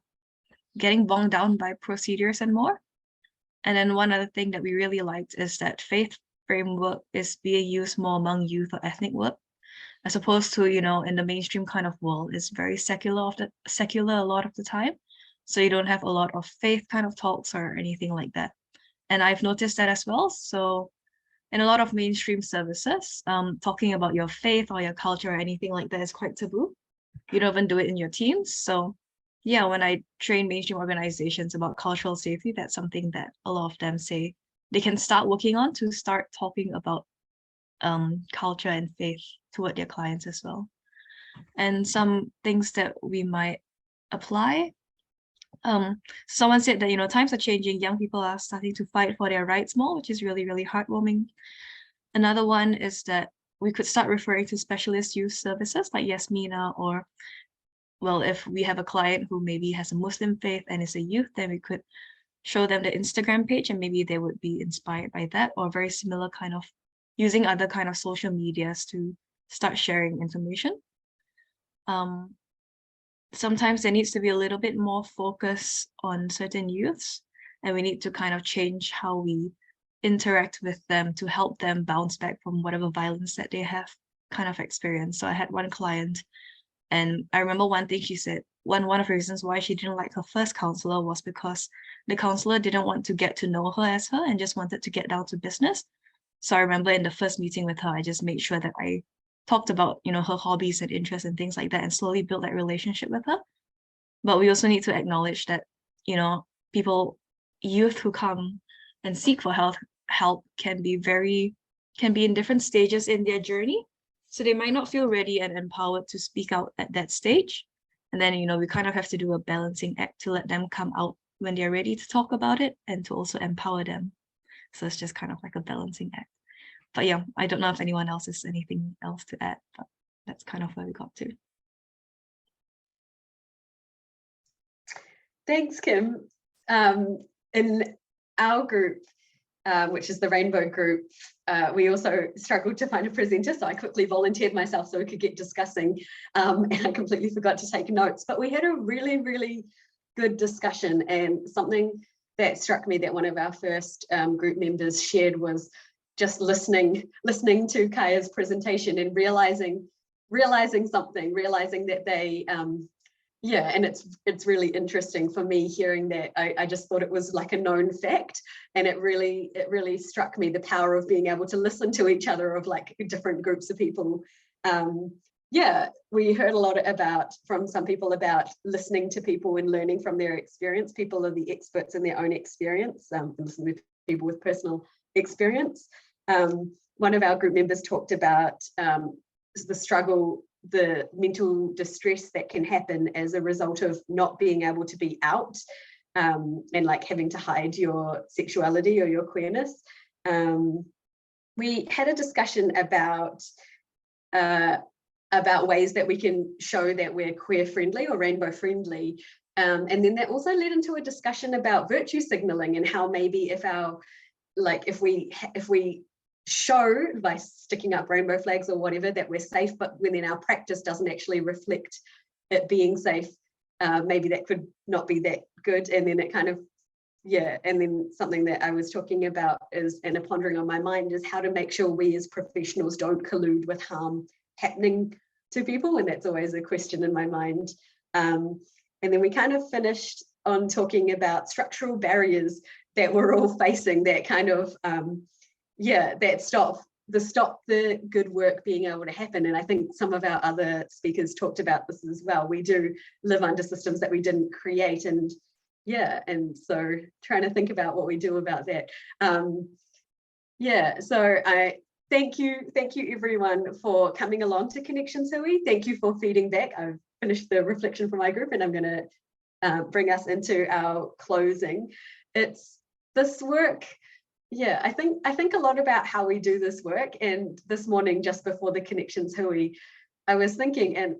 getting bogged down by procedures and more. And then one other thing that we really liked is that faith framework is being used more among youth or ethnic work, as opposed to, in the mainstream kind of world, it's very secular a lot of the time. So you don't have a lot of faith kind of talks or anything like that. And I've noticed that as well. So in a lot of mainstream services, talking about your faith or your culture or anything like that is quite taboo. You don't even do it in your teams. So yeah, when I train mainstream organizations about cultural safety, that's something that a lot of them say they can start working on, to start talking about culture and faith toward their clients as well. And some things that we might apply. Someone said that, times are changing, young people are starting to fight for their rights more, which is really, really heartwarming. Another one is that we could start referring to specialist youth services like Yasmina, or, well, if we have a client who maybe has a Muslim faith and is a youth, then we could show them the Instagram page, and maybe they would be inspired by that, or very similar kind of using other kind of social medias to start sharing information. Sometimes there needs to be a little bit more focus on certain youths, and we need to kind of change how we interact with them to help them bounce back from whatever violence that they have kind of experienced. So I had one client, and I remember one thing she said, one of the reasons why she didn't like her first counselor was because the counselor didn't want to get to know her as her and just wanted to get down to business. So I remember in the first meeting with her, I just made sure that I talked about, her hobbies and interests and things like that, and slowly built that relationship with her. But we also need to acknowledge that, youth who come and seek for help can be in different stages in their journey. So they might not feel ready and empowered to speak out at that stage. And then, we kind of have to do a balancing act to let them come out when they're ready to talk about it, and to also empower them. So it's just kind of like a balancing act. But yeah, I don't know if anyone else has anything else to add, but that's kind of where we got to. Thanks, Kim. In our group, which is the Rainbow Group, we also struggled to find a presenter, so I quickly volunteered myself so we could get discussing, and I completely forgot to take notes. But we had a really, really good discussion, and something that struck me that one of our first group members shared was just listening to Kaya's presentation and realizing that yeah, and it's really interesting for me hearing that. I just thought it was like a known fact, and it really struck me the power of being able to listen to each other, of like different groups of people. Yeah, we heard a lot from some people about listening to people and learning from their experience. People are the experts in their own experience, and listen to people with personal experience. One of our group members talked about the struggle, the mental distress that can happen as a result of not being able to be out, and like having to hide your sexuality or your queerness. We had a discussion about ways that we can show that we're queer friendly or rainbow friendly. And then that also led into a discussion about virtue signaling, and how maybe if we show by sticking up rainbow flags or whatever that we're safe, but when then our practice doesn't actually reflect it being safe, maybe that could not be that good. And then it kind of, yeah, and then something that I was talking about is, and a pondering on my mind, is how to make sure we as professionals don't collude with harm happening to people, and that's always a question in my mind. And then we kind of finished on talking about structural barriers that we're all facing, that kind of that stop the good work being able to happen. And I think some of our other speakers talked about this as well. We do live under systems that we didn't create, and so trying to think about what we do about that. So I thank you everyone for coming along to Connections Hui. Thank you for feeding back. I've finished the reflection for my group, and I'm going to bring us into our closing. It's this work. Yeah, I think a lot about how we do this work. And this morning, just before the Connections Hui, I was thinking, and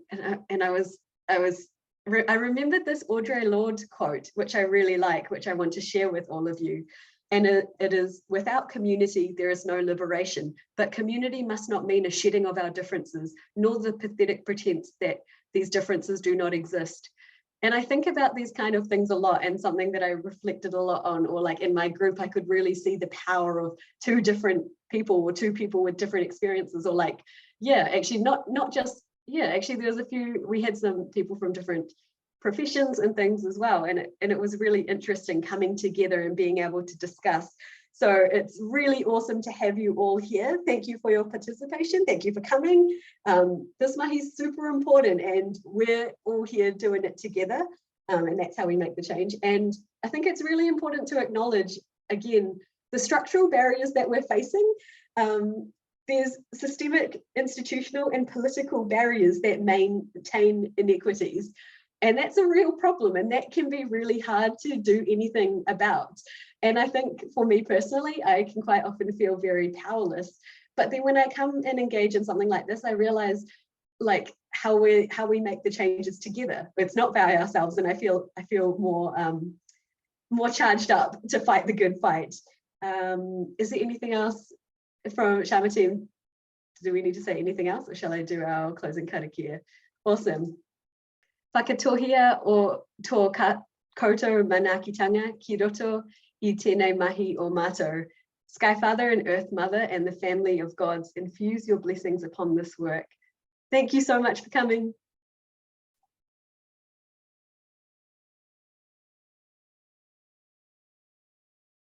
I remembered this Audre Lorde quote, which I really like, which I want to share with all of you. And it is, without community, there is no liberation, but community must not mean a shedding of our differences, nor the pathetic pretense that these differences do not exist. And I think about these kind of things a lot, and something that I reflected a lot on, or like in my group, I could really see the power of two different people, or two people with different experiences, or like, actually not just, actually there's a few, we had some people from different professions and things as well. And it was really interesting coming together and being able to discuss. So it's really awesome to have you all here. Thank you for your participation. Thank you for coming. This mahi is super important, and we're all here doing it together. And that's how we make the change. And I think it's really important to acknowledge, again, the structural barriers that we're facing. There's systemic, institutional, and political barriers that maintain inequities. And that's a real problem, and that can be really hard to do anything about. And I think for me personally, I can quite often feel very powerless. But then when I come and engage in something like this, I realize like how we make the changes together. It's not by ourselves, and I feel more charged up to fight the good fight. Is there anything else from Shama team? Do we need to say anything else, or shall I do our closing karakia? Awesome. Whakatohia o tō koutou manakitanga ki roto I tēnei mahi o mātou. Sky Father and Earth Mother and the family of gods, infuse your blessings upon this work. Thank you so much for coming.